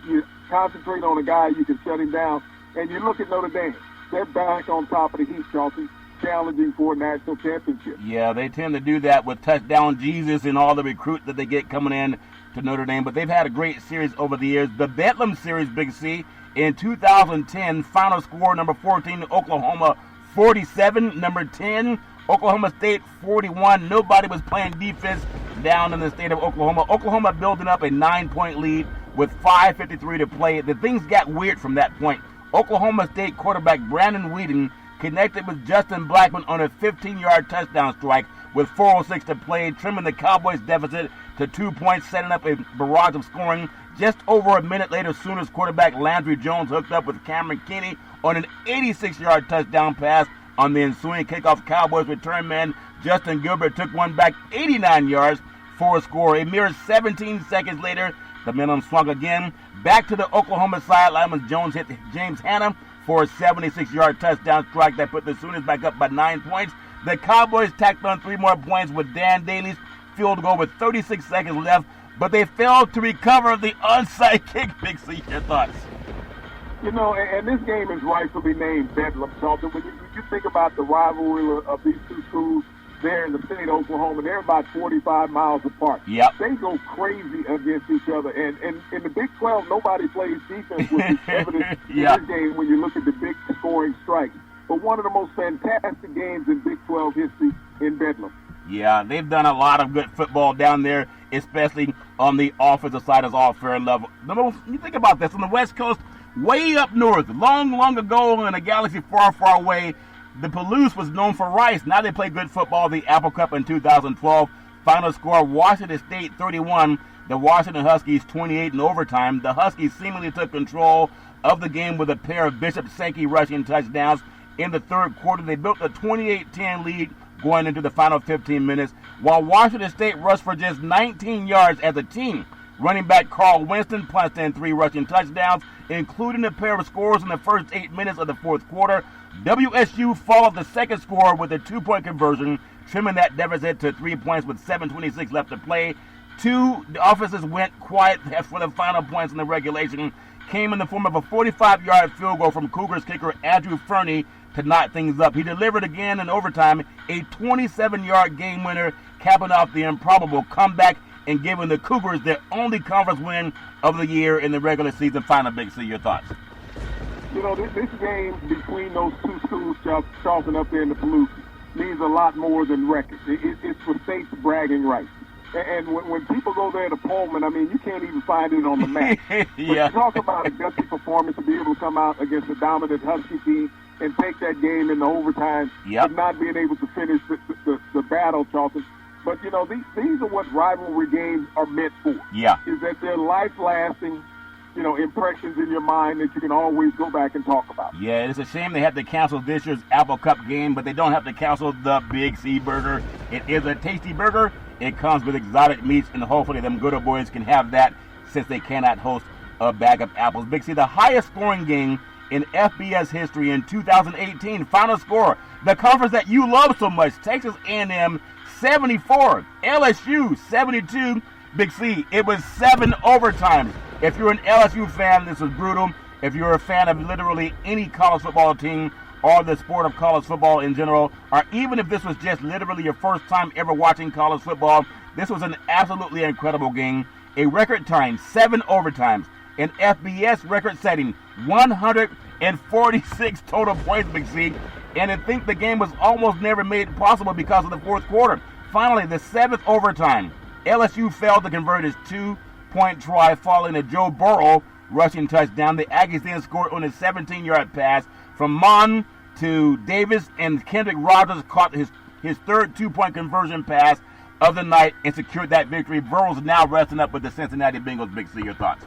you concentrate on a guy, you can shut him down. And you look at Notre Dame, they're back on top of the heat, Charlton, challenging for a national championship. Yeah, they tend to do that with Touchdown Jesus and all the recruits that they get coming in to Notre Dame. But they've had a great series over the years. The Bedlam Series, Big C, in 2010, final score, number 14, Oklahoma 47, number 10, Oklahoma State 41. Nobody was playing defense down in the state of Oklahoma. Oklahoma building up a 9-point lead with 5:53 to play. The things got weird from that point. Oklahoma State quarterback Brandon Whedon connected with Justin Blackman on a 15-yard touchdown strike with 4:06 to play, trimming the Cowboys' deficit to 2 points, setting up a barrage of scoring. Just over a minute later, Sooners quarterback Landry Jones hooked up with Cameron Keeney on an 86-yard touchdown pass. On the ensuing kickoff, Cowboys return man Justin Gilbert took one back 89 yards for a score. A mere 17 seconds later, the momentum swung again. Back to the Oklahoma sideline when Jones hit James Hanna for a 76-yard touchdown strike that put the Sooners back up by 9 points. The Cowboys tacked on 3 more points with Dan Daly's field goal with 36 seconds left, but they failed to recover the onside kick. Big C, your thoughts? You know, and this game is rightfully named Bedlam, Charlton. When you think about the rivalry of these two schools there in the state of Oklahoma, they're about 45 miles apart. Yep. They go crazy against each other. And in the Big 12, nobody plays defense, which is evident in this game when you look at the big scoring strikes. But one of the most fantastic games in Big 12 history in Bedlam. Yeah, they've done a lot of good football down there, especially on the offensive side as all fair level. You think about this, on the West Coast, way up north, long ago in a galaxy far away, the Palouse was known for rice. Now they play good football, the Apple Cup in 2012. Final score, Washington State 31, the Washington Huskies 28 in overtime. The Huskies seemingly took control of the game with a pair of Bishop Sankey rushing touchdowns. In the third quarter, they built a 28-10 lead going into the final 15 minutes, while Washington State rushed for just 19 yards as a team. Running back Carl Winston punched in 3 rushing touchdowns, including a pair of scores in the first 8 minutes of the fourth quarter. WSU followed the second score with a 2-point conversion, trimming that deficit to 3 points with 7:26 left to play. The offenses went quiet for the final points in the regulation. Came in the form of a 45-yard field goal from Cougars kicker Andrew Fernie to knot things up. He delivered again in overtime a 27-yard game winner, capping off the improbable comeback and giving the Cougars their only conference win of the year in the regular season final. Big C, your thoughts? You know, this game between those two schools, Charlton up there in the Palouse, means a lot more than records. It's for state's bragging rights. And when people go there to Pullman, I mean, you can't even find it on the map. Yeah. But you talk about a gutsy performance to be able to come out against a dominant Husky team and take that game in the overtime, and not being able to finish the battle, Charlton. But, you know, these are what rivalry games are meant for. Yeah. Is that they're life-lasting, you know, impressions in your mind that you can always go back and talk about. Yeah, it's a shame they have to cancel this year's Apple Cup game, but they don't have to cancel the Big C burger. It is a tasty burger. It comes with exotic meats, and hopefully them good old boys can have that since they cannot host a bag of apples. Big C, the highest scoring game in FBS history in 2018. Final score, the conference that you love so much, Texas A&M 74, LSU 72. Big C, it was 7 overtimes. If you're an LSU fan, this is brutal. If you're a fan of literally any college football team or the sport of college football in general, or even if this was just literally your first time ever watching college football, this was an absolutely incredible game. A record time, 7 overtimes, an FBS record setting, 146 total points, Big C. And I think the game was almost never made possible because of the fourth quarter. Finally, the 7th overtime, LSU failed to convert his 2-point try following a Joe Burrow rushing touchdown. The Aggies then scored on a 17-yard pass from Mon to Davis, and Kendrick Rogers caught his third 2-point conversion pass of the night and secured that victory. Burrow's now resting up with the Cincinnati Bengals. Big C, your thoughts?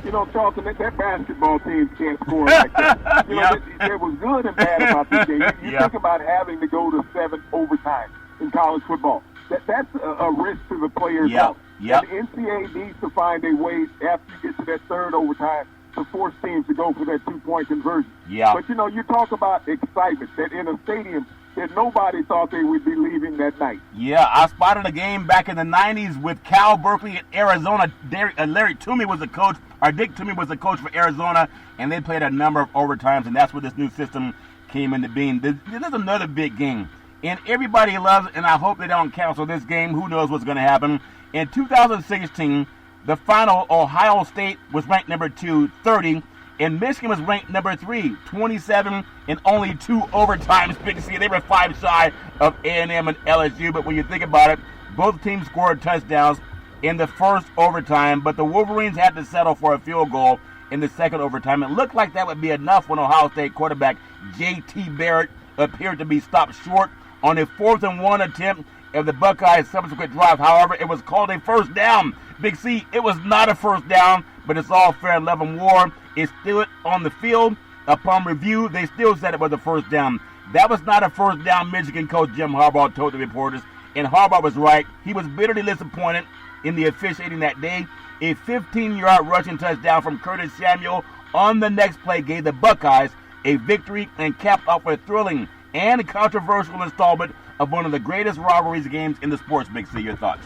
You know, Charlton, that basketball team can't score like that. You know, there was good and bad about this game. You think about having to go to 7 overtime in college football. That's a risk to the players. Yep. And the NCAA needs to find a way after you get to that 3rd overtime to force teams to go for that 2-point conversion. Yeah. But, you know, you talk about excitement, that in a stadium that nobody thought they would be leaving that night. Yeah, I spotted a game back in the 90s with Cal Berkeley at Arizona. Larry Toomey was the coach, or Dick Toomey was the coach for Arizona, and they played a number of overtimes, and that's where this new system came into being. This is another big game, and everybody loves it, and I hope they don't cancel this game. Who knows what's going to happen. In 2016, the final, Ohio State was ranked number 2, 30, and Michigan was ranked number 3, 27, and only 2 overtimes. Big C, they were 5 shy of A&M and LSU. But when you think about it, Both teams scored touchdowns in the first overtime, but the Wolverines had to settle for a field goal in the second overtime. It looked like that would be enough when Ohio State quarterback J.T. Barrett appeared to be stopped short on a 4th-and-1 attempt of the Buckeyes' subsequent drive. However, it was called a first down. Big C, it was not a first down, but it's all fair. Levin Moore is still on the field. Upon review, they still said it was a first down. That was not a first down, Michigan coach Jim Harbaugh told the reporters, and Harbaugh was right. He was bitterly disappointed in the officiating that day. A 15-yard rushing touchdown from Curtis Samuel on the next play gave the Buckeyes a victory and capped off a thrilling and controversial installment of one of the greatest rivalries games in the sports. Big C, your thoughts?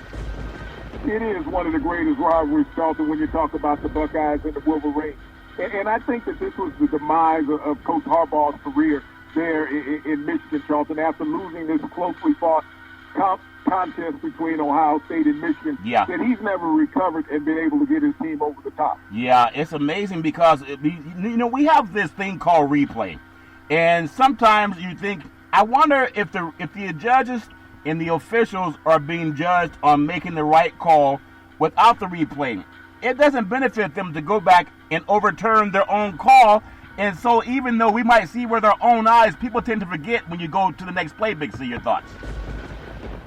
It is one of the greatest rivalries, Charlton, when you talk about the Buckeyes and the Wolverines. And I think that this was the demise of Coach Harbaugh's career there in Michigan, Charlton, after losing this closely fought contest between Ohio State and Michigan, that he's never recovered and been able to get his team over the top. Yeah, it's amazing because, we have this thing called replay. And sometimes you think, I wonder if the judges and the officials are being judged on making the right call without the replay. It doesn't benefit them to go back and overturn their own call. And so even though we might see with our own eyes, people tend to forget when you go to the next play. Big C, your thoughts?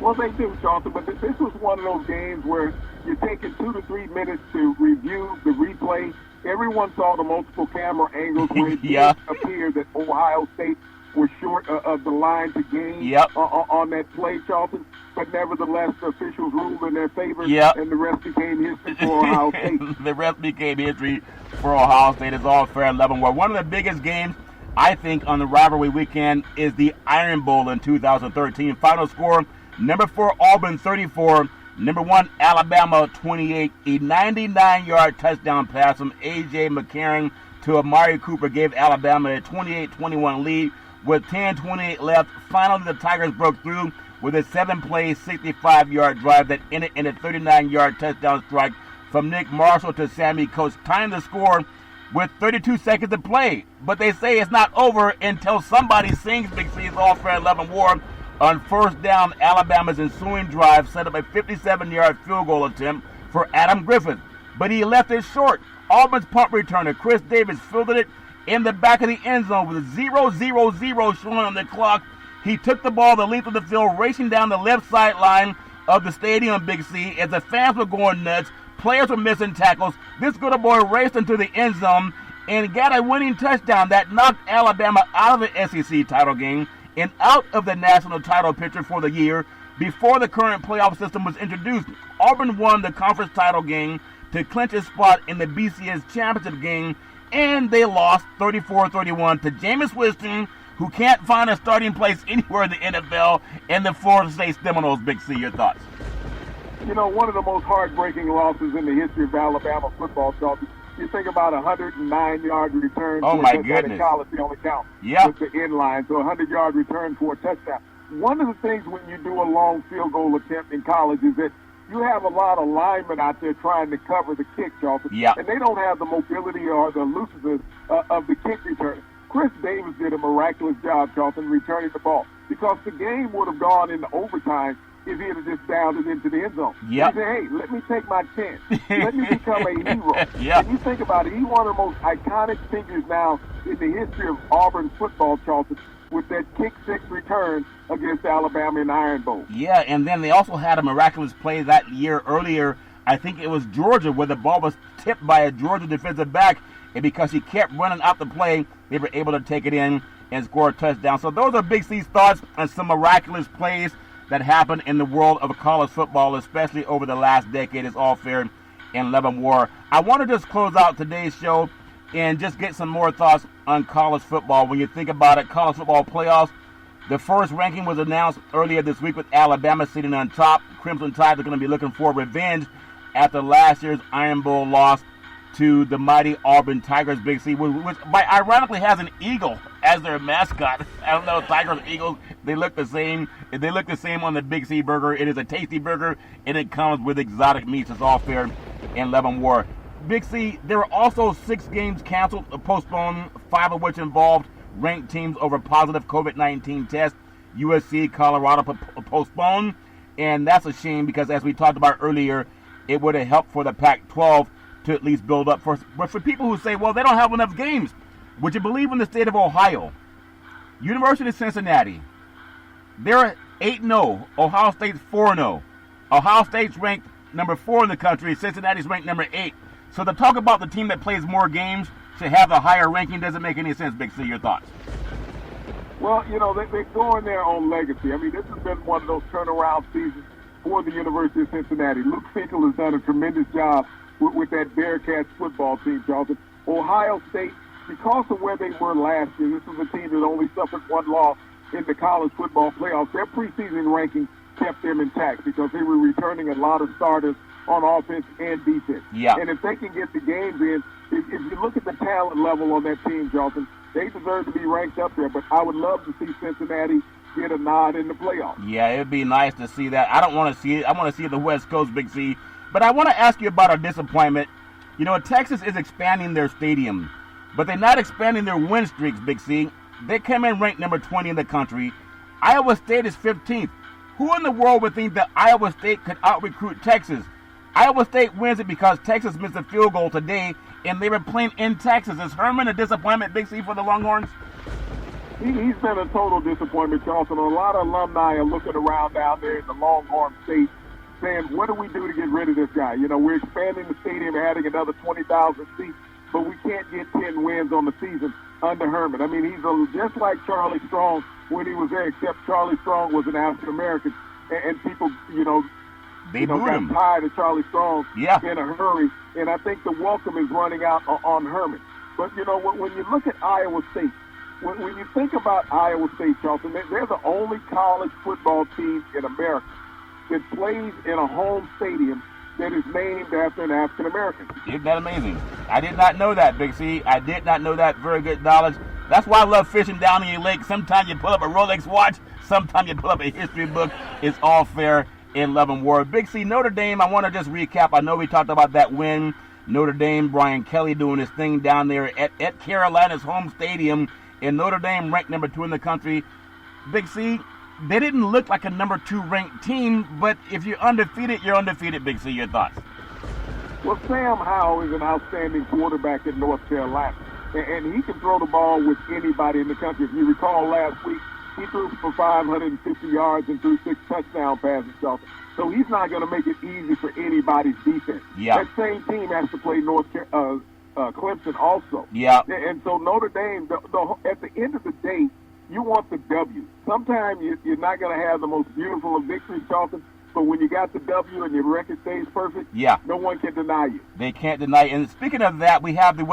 Well, they do, Charlton, but this was one of those games where you're taking 2 to 3 minutes to review the replay. Everyone saw the multiple camera angles where it appeared that Ohio State was short of the line to gain on that play, Charlton. But nevertheless, the officials ruled in their favor, and the rest became history for Ohio State. The rest became history for Ohio State. It's all fair and level. Well, one of the biggest games, I think, on the rivalry weekend is the Iron Bowl in 2013. Final score, number 4 Auburn 34, number 1 Alabama 28. A 99-yard touchdown pass from A.J. McCarron to Amari Cooper gave Alabama a 28-21 lead. With 10:28 left, finally the Tigers broke through with a 7-play, 65-yard drive that ended in a 39-yard touchdown strike from Nick Marshall to Sammy Coates, tying the score with 32 seconds to play. But they say it's not over until somebody sings Big C's All Fair 11 War. On first down, Alabama's ensuing drive set up a 57-yard field goal attempt for Adam Griffin, but he left it short. Auburn's punt returner, Chris Davis, fielded it in the back of the end zone with a 0-0-0 showing on the clock. He took the ball the length of the field, racing down the left sideline of the stadium, Big C, as the fans were going nuts. Players were missing tackles. This good boy raced into the end zone and got a winning touchdown that knocked Alabama out of the SEC title game and out of the national title picture for the year before the current playoff system was introduced. Auburn won the conference title game to clinch a spot in the BCS championship game, and they lost 34-31 to Jameis Winston, who can't find a starting place anywhere in the NFL, and the Florida State Seminoles. Big C, your thoughts? One of the most heartbreaking losses in the history of Alabama football, Charlton. You think about 109-yard return. Oh, my goodness. In college, they only count with the end line, so 100-yard return for a touchdown. One of the things when you do a long field goal attempt in college is that you have a lot of linemen out there trying to cover the kick, Charlton. And they don't have the mobility or the elusiveness of the kick return. Chris Davis did a miraculous job, Charlton, returning the ball, because the game would have gone into overtime if he had just dialed it into the end zone. He said, hey, let me take my chance. Let me become a hero. And you think about it, he's one of the most iconic figures now in the history of Auburn football, Charlton, with that kick six return against Alabama in the Iron Bowl. Yeah, and then they also had a miraculous play that year earlier. I think it was Georgia, where the ball was tipped by a Georgia defensive back, and because he kept running out the play, they were able to take it in and score a touchdown. So those are Big C's thoughts on some miraculous plays that happened in the world of college football, especially over the last decade. It's all fair and love and war. I want to just close out today's show and just get some more thoughts on college football. When you think about it, college football playoffs, the first ranking was announced earlier this week with Alabama sitting on top. Crimson Tide are going to be looking for revenge after last year's Iron Bowl loss to the mighty Auburn Tigers. Big C, which ironically has an eagle as their mascot. I don't know, Tigers, Eagles, they look the same. They look the same on the Big C burger. It is a tasty burger, and it comes with exotic meats. It's all fair and love and war. Big C, there were also 6 games canceled, postponed, 5 of which involved ranked teams over positive COVID-19 tests. USC, Colorado postponed. and that's a shame because, as we talked about earlier, it would have helped for the Pac-12 to at least build up. But for people who say, well, they don't have enough games, would you believe in the state of Ohio? University of Cincinnati, they're 8-0. Ohio State's 4-0. Ohio State's ranked number 4 in the country. Cincinnati's ranked number 8. So to talk about the team that plays more games should have a higher ranking doesn't make any sense, Big C. Your thoughts? Well, they're going their own legacy. I mean, this has been one of those turnaround seasons for the University of Cincinnati. Luke Fickell has done a tremendous job with that Bearcats football team, Charlton. Ohio State, because of where they were last year, this was a team that only suffered one loss in the college football playoffs. Their preseason ranking kept them intact because they were returning a lot of starters on offense and defense. Yeah. And if they can get the games in, if you look at the talent level on that team, Charlton, they deserve to be ranked up there. But I would love to see Cincinnati get a nod in the playoffs. Yeah, it would be nice to see that. I don't want to see it. I want to see the West Coast, Big C. But I want to ask you about our disappointment. Texas is expanding their stadium, but they're not expanding their win streaks, Big C. They came in ranked number 20 in the country. Iowa State is 15th. Who in the world would think that Iowa State could out-recruit Texas? Iowa State wins it because Texas missed a field goal today, and they were playing in Texas. Is Herman a disappointment, Big C, for the Longhorns? He's been a total disappointment, Charlton. A lot of alumni are looking around down there in the Longhorn State saying, what do we do to get rid of this guy? We're expanding the stadium, adding another 20,000 seats, but we can't get 10 wins on the season under Herman. I mean, he's just like Charlie Strong when he was there, except Charlie Strong was an African-American, and people, They got booed him. tired of Charlie Strong in a hurry, and I think the welcome is running out on Herman. But, when you look at Iowa State, when you think about Iowa State, Charlton, they're the only college football team in America that plays in a home stadium that is named after an African-American. Isn't that amazing? I did not know that, Big C. I did not know that. Very good knowledge. That's why I love fishing down in your lake. Sometimes you pull up a Rolex watch. Sometimes you pull up a history book. It's all fair in love and war. Big C, Notre Dame, I want to just recap. I know we talked about that win. Notre Dame, Brian Kelly doing his thing down there at Carolina's home stadium. And Notre Dame ranked number 2 in the country. Big C, they didn't look like a number 2 ranked team, but if you're undefeated, you're undefeated, Big C. Your thoughts? Well, Sam Howell is an outstanding quarterback in North Carolina, and he can throw the ball with anybody in the country. If you recall last week, he threw for 550 yards and threw 6 touchdown passes. So he's not going to make it easy for anybody's defense. Yeah. That same team has to play Clemson also. Yeah. And so Notre Dame, at the end of the day, you want the W. Sometimes you're not going to have the most beautiful of victories, Charlton, but when you got the W and your record stays perfect, no one can deny you. They can't deny it. And speaking of that, we have it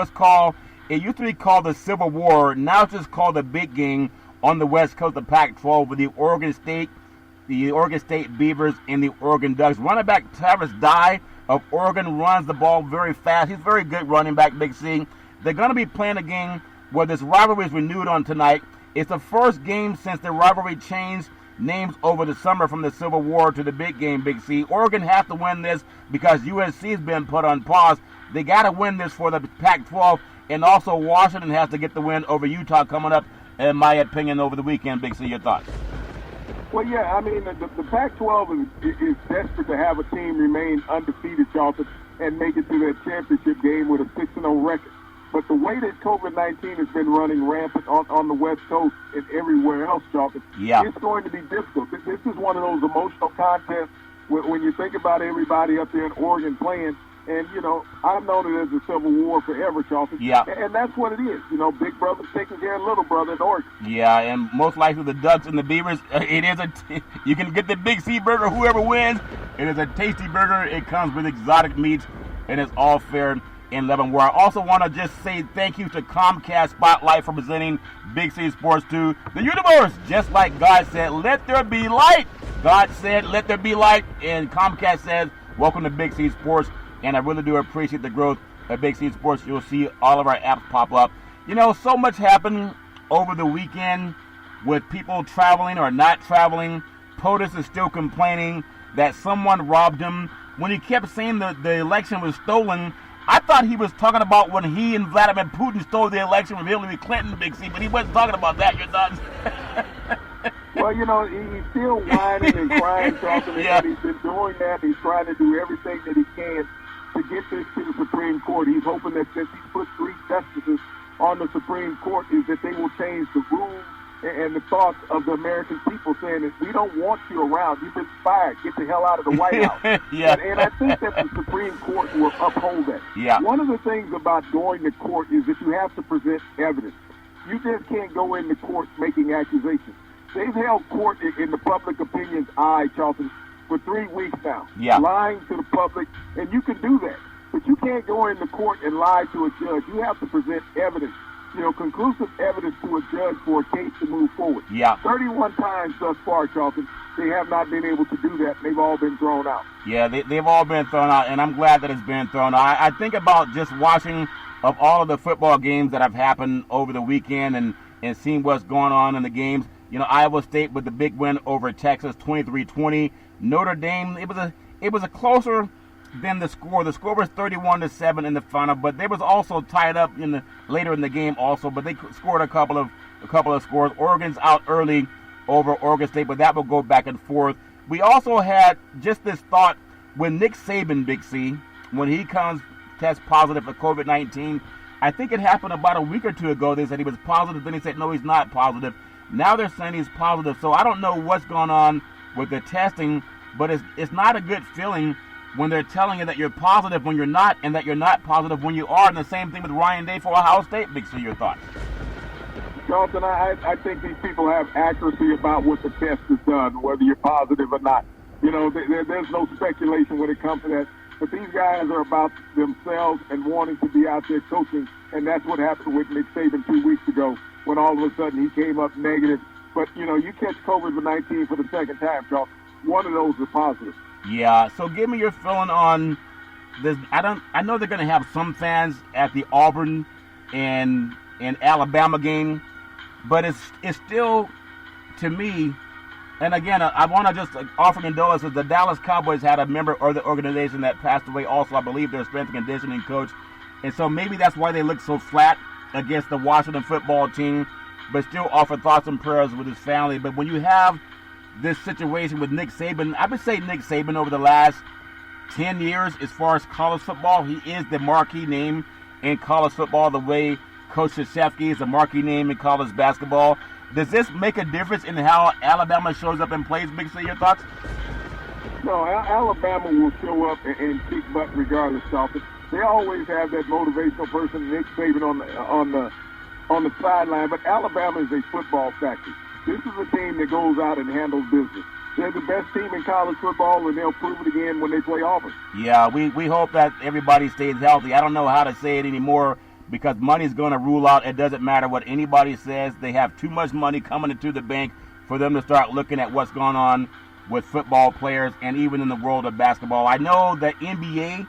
used to be called the Civil War. Now it's just called the Big Game on the West Coast of Pac-12 with the Oregon State Beavers and the Oregon Ducks. Running back Travis Dye of Oregon runs the ball very fast. He's a very good running back, Big C. They're going to be playing a game where this rivalry is renewed on tonight. It's the first game since the rivalry changed names over the summer from the Civil War to the Big Game, Big C. Oregon has to win this because USC has been put on pause. They got to win this for the Pac-12, and also Washington has to get the win over Utah coming up, in my opinion, over the weekend. Big C, your thoughts? Well, yeah, I mean, the Pac-12 is desperate to have a team remain undefeated, Charlton, and make it to that championship game with a 6-0 record. But the way that COVID-19 has been running rampant on the West Coast and everywhere else, Charlton, it's going to be difficult. This is one of those emotional contests when you think about everybody up there in Oregon playing. And, I've known it as a Civil War forever, Charlton. Yeah. And that's what it is. Big brother's taking care of little brother in Oregon. Yeah, and most likely the Ducks and the Beavers, you can get the Big C burger, whoever wins. It is a tasty burger. It comes with exotic meats, and it's all fair in love and war. I also want to just say thank you to Comcast Spotlight for presenting Big C Sports to the universe. Just like God said, let there be light. God said, let there be light. And Comcast says, welcome to Big C Sports. And I really do appreciate the growth of Big C Sports. You'll see all of our apps pop up. So much happened over the weekend with people traveling or not traveling. POTUS is still complaining that someone robbed him. When he kept saying the election was stolen, I thought he was talking about when he and Vladimir Putin stole the election from Hillary Clinton, Big C, but he wasn't talking about that. Your thoughts? Well, he's still whining and crying, Charlton, Yeah. and he's been doing that. He's trying to do everything that he can to get this to the Supreme Court. He's hoping that since he put 3 justices on the Supreme Court, is that they will change the rules and the thoughts of the American people, saying that we don't want you around. You've been fired. Get the hell out of the White House. Yeah. And I think that the Supreme Court will uphold that. Yeah. One of the things about going to court is that you have to present evidence. You just can't go into court making accusations. They've held court in the public opinion's eye, Charlton, for 3 weeks now. Yeah. Lying to the public, and you can do that. But you can't go into court and lie to a judge. You have to present evidence, conclusive evidence to a judge for a case to move forward. Yeah. 31 times thus far, Charlton, they have not been able to do that. They've all been thrown out. Yeah, they've all been thrown out, and I'm glad that it's been thrown out. I think about just watching of all of the football games that have happened over the weekend and seeing what's going on in the games. Iowa State with the big win over Texas, 23-20. Notre Dame, it was a closer than the score. The score was 31-7 in the final, but they was also tied up later in the game also. But they scored a couple of scores. Oregon's out early over Oregon State, but that will go back and forth. We also had just this thought when Nick Saban, Big C, when he test positive for COVID-19. I think it happened about a week or two ago. They said he was positive. Then he said, no, he's not positive. Now they're saying he's positive. So I don't know what's going on with the testing, but it's not a good feeling when they're telling you that you're positive when you're not, and that you're not positive when you are. And the same thing with Ryan Day for Ohio State. Big C, your thoughts? Charlton, I think these people have accuracy about what the test has done, whether you're positive or not. There's no speculation when it comes to that. But these guys are about themselves and wanting to be out there coaching, and that's what happened with Nick Saban 2 weeks ago when all of a sudden he came up negative. But, you catch COVID-19 for the second time, Charlton. One of those is positive. Yeah, so give me your feeling on this. I know they're going to have some fans at the Auburn and Alabama game, but it's still, to me, and again, I want to just offer condolences. The Dallas Cowboys had a member of the organization that passed away also, I believe, their strength and conditioning coach. And so maybe that's why they look so flat against the Washington football team, but still offer thoughts and prayers with his family. But when you have this situation with Nick Saban, I would say Nick Saban over the last 10 years as far as college football, he is the marquee name in college football, the way Coach Krzyzewski is a marquee name in college basketball. Does this make a difference in how Alabama shows up and plays? Big C, your thoughts? No, Alabama will show up and kick butt regardless, Charlton. They always have that motivational person, Nick Saban, on the sideline. But Alabama is a football factory. This is a team that goes out and handles business. They're the best team in college football, and they'll prove it again when they play Auburn. Yeah, we hope that everybody stays healthy. I don't know how to say it anymore, because money's going to rule out. It doesn't matter what anybody says. They have too much money coming into the bank for them to start looking at what's going on with football players and even in the world of basketball. I know that NBA,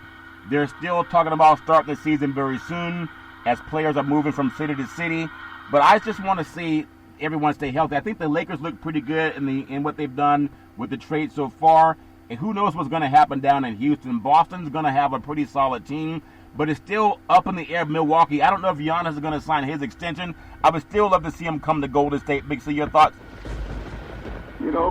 they're still talking about starting the season very soon as players are moving from city to city. But I just want to see everyone stay healthy. I think the Lakers look pretty good in what they've done with the trade so far. And who knows what's going to happen down in Houston. Boston's going to have a pretty solid team, but it's still up in the air. Milwaukee, I don't know if Giannis is going to sign his extension. I would still love to see him come to Golden State. Big C, your thoughts?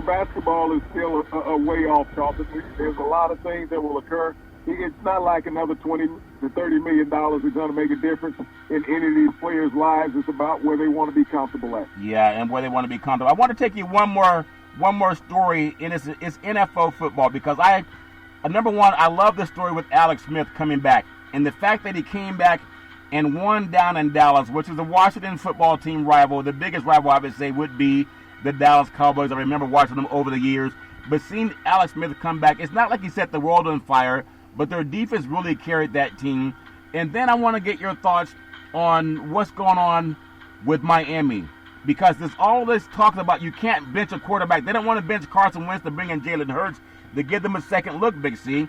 Basketball is still a way off, Charlton. There's a lot of things that will occur. It's not like another $20 to $30 million is going to make a difference in any of these players' lives. It's about where they want to be comfortable at. Yeah, and where they want to be comfortable. I want to take you one more story, and it's NFL football, because number one, I love the story with Alex Smith coming back, and the fact that he came back and won down in Dallas, which is the Washington football team rival. The biggest rival, I would say, would be the Dallas Cowboys. I remember watching them over the years, but seeing Alex Smith come back, it's not like he set the world on fire, but their defense really carried that team. And then I want to get your thoughts on what's going on with Miami, because there's all this talk about you can't bench a quarterback. They don't want to bench Carson Wentz to bring in Jalen Hurts to give them a second look, Big C.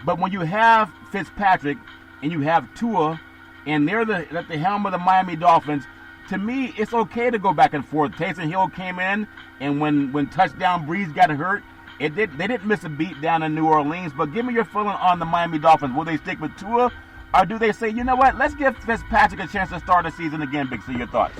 But when you have Fitzpatrick and you have Tua, and they're at the helm of the Miami Dolphins, to me, it's okay to go back and forth. Taysom Hill came in, and when touchdown Breeze got hurt, they didn't miss a beat down in New Orleans. But give me your feeling on the Miami Dolphins. Will they stick with Tua, or do they say, you know what, let's give Fitzpatrick a chance to start the season again? Big C, your thoughts?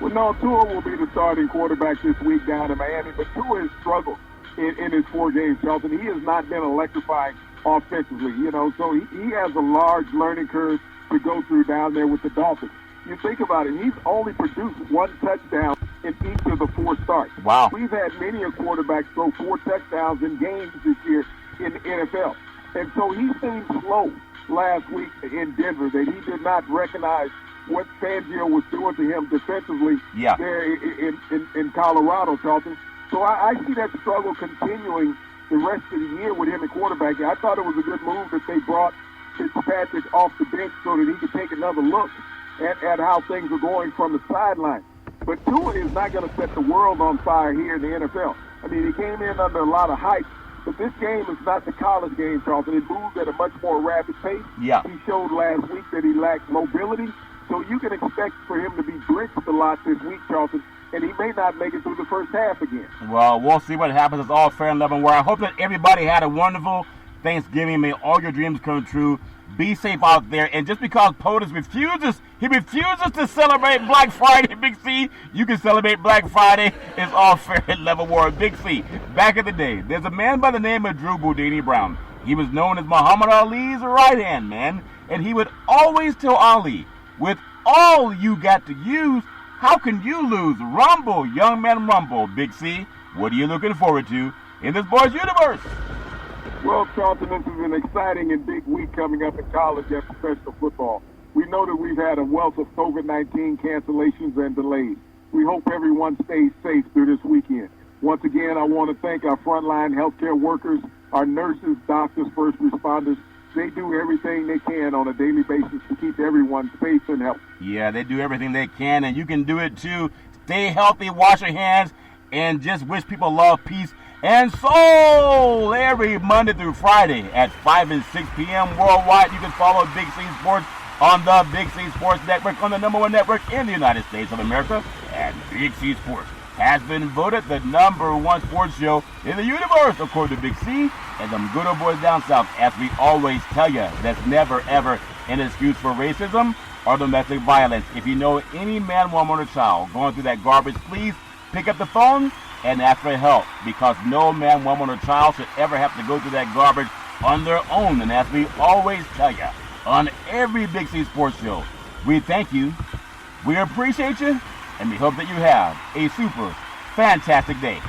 Well, no, Tua will be the starting quarterback this week down in Miami, but Tua has struggled in his 4 games, Charlton. He has not been electrifying offensively, so he has a large learning curve to go through down there with the Dolphins. You think about it, he's only produced 1 touchdown in each of the 4 starts. Wow. We've had many a quarterback throw 4 touchdowns in games this year in the NFL. And so he seemed slow last week in Denver, that he did not recognize what Fangio was doing to him defensively there in Colorado, Charlton. So I see that struggle continuing the rest of the year with him at quarterback. I thought it was a good move that they brought Fitzpatrick off the bench so that he could take another look at how things are going from the sideline. But Tua is not going to set the world on fire here in the NFL. I mean, he came in under a lot of hype, but this game is not the college game, Charlton. It moves at a much more rapid pace. Yeah. He showed last week that he lacked mobility, so you can expect for him to be blitzed a lot this week, Charlton, and he may not make it through the first half again. Well, we'll see what happens. It's all fair and level. Where I hope that everybody had a wonderful Thanksgiving. May all your dreams come true. Be safe out there. And just because POTUS refuses to celebrate Black Friday, Big C, you can celebrate Black Friday. It's all fair and level war. Big C, back in the day, there's a man by the name of Drew Boudini Brown. He was known as Muhammad Ali's right-hand man, and he would always tell Ali, with all you got to use, how can you lose? Rumble, young man, rumble. Big C, what are you looking forward to in this boy's universe? Well, Charlton, this is an exciting and big week coming up in college and professional football. We know that we've had a wealth of COVID-19 cancellations and delays. We hope everyone stays safe through this weekend. Once again, I want to thank our frontline healthcare workers, our nurses, doctors, first responders. They do everything they can on a daily basis to keep everyone safe and healthy. Yeah, they do everything they can, and you can do it too. Stay healthy, wash your hands, and just wish people love, peace, and soul every Monday through Friday at 5 and 6 p.m. worldwide. You can follow Big C Sports on the Big C Sports Network, on the #1 network in the United States of America. And Big C Sports has been voted the #1 sports show in the universe, according to Big C and them good old boys down south. As we always tell you, that's never, ever an excuse for racism or domestic violence. If you know any man, woman, or child going through that garbage, please pick up the phone and ask for help, because no man, woman, or child should ever have to go through that garbage on their own. And as we always tell you on every Big C Sports show, we thank you, we appreciate you, and we hope that you have a super fantastic day.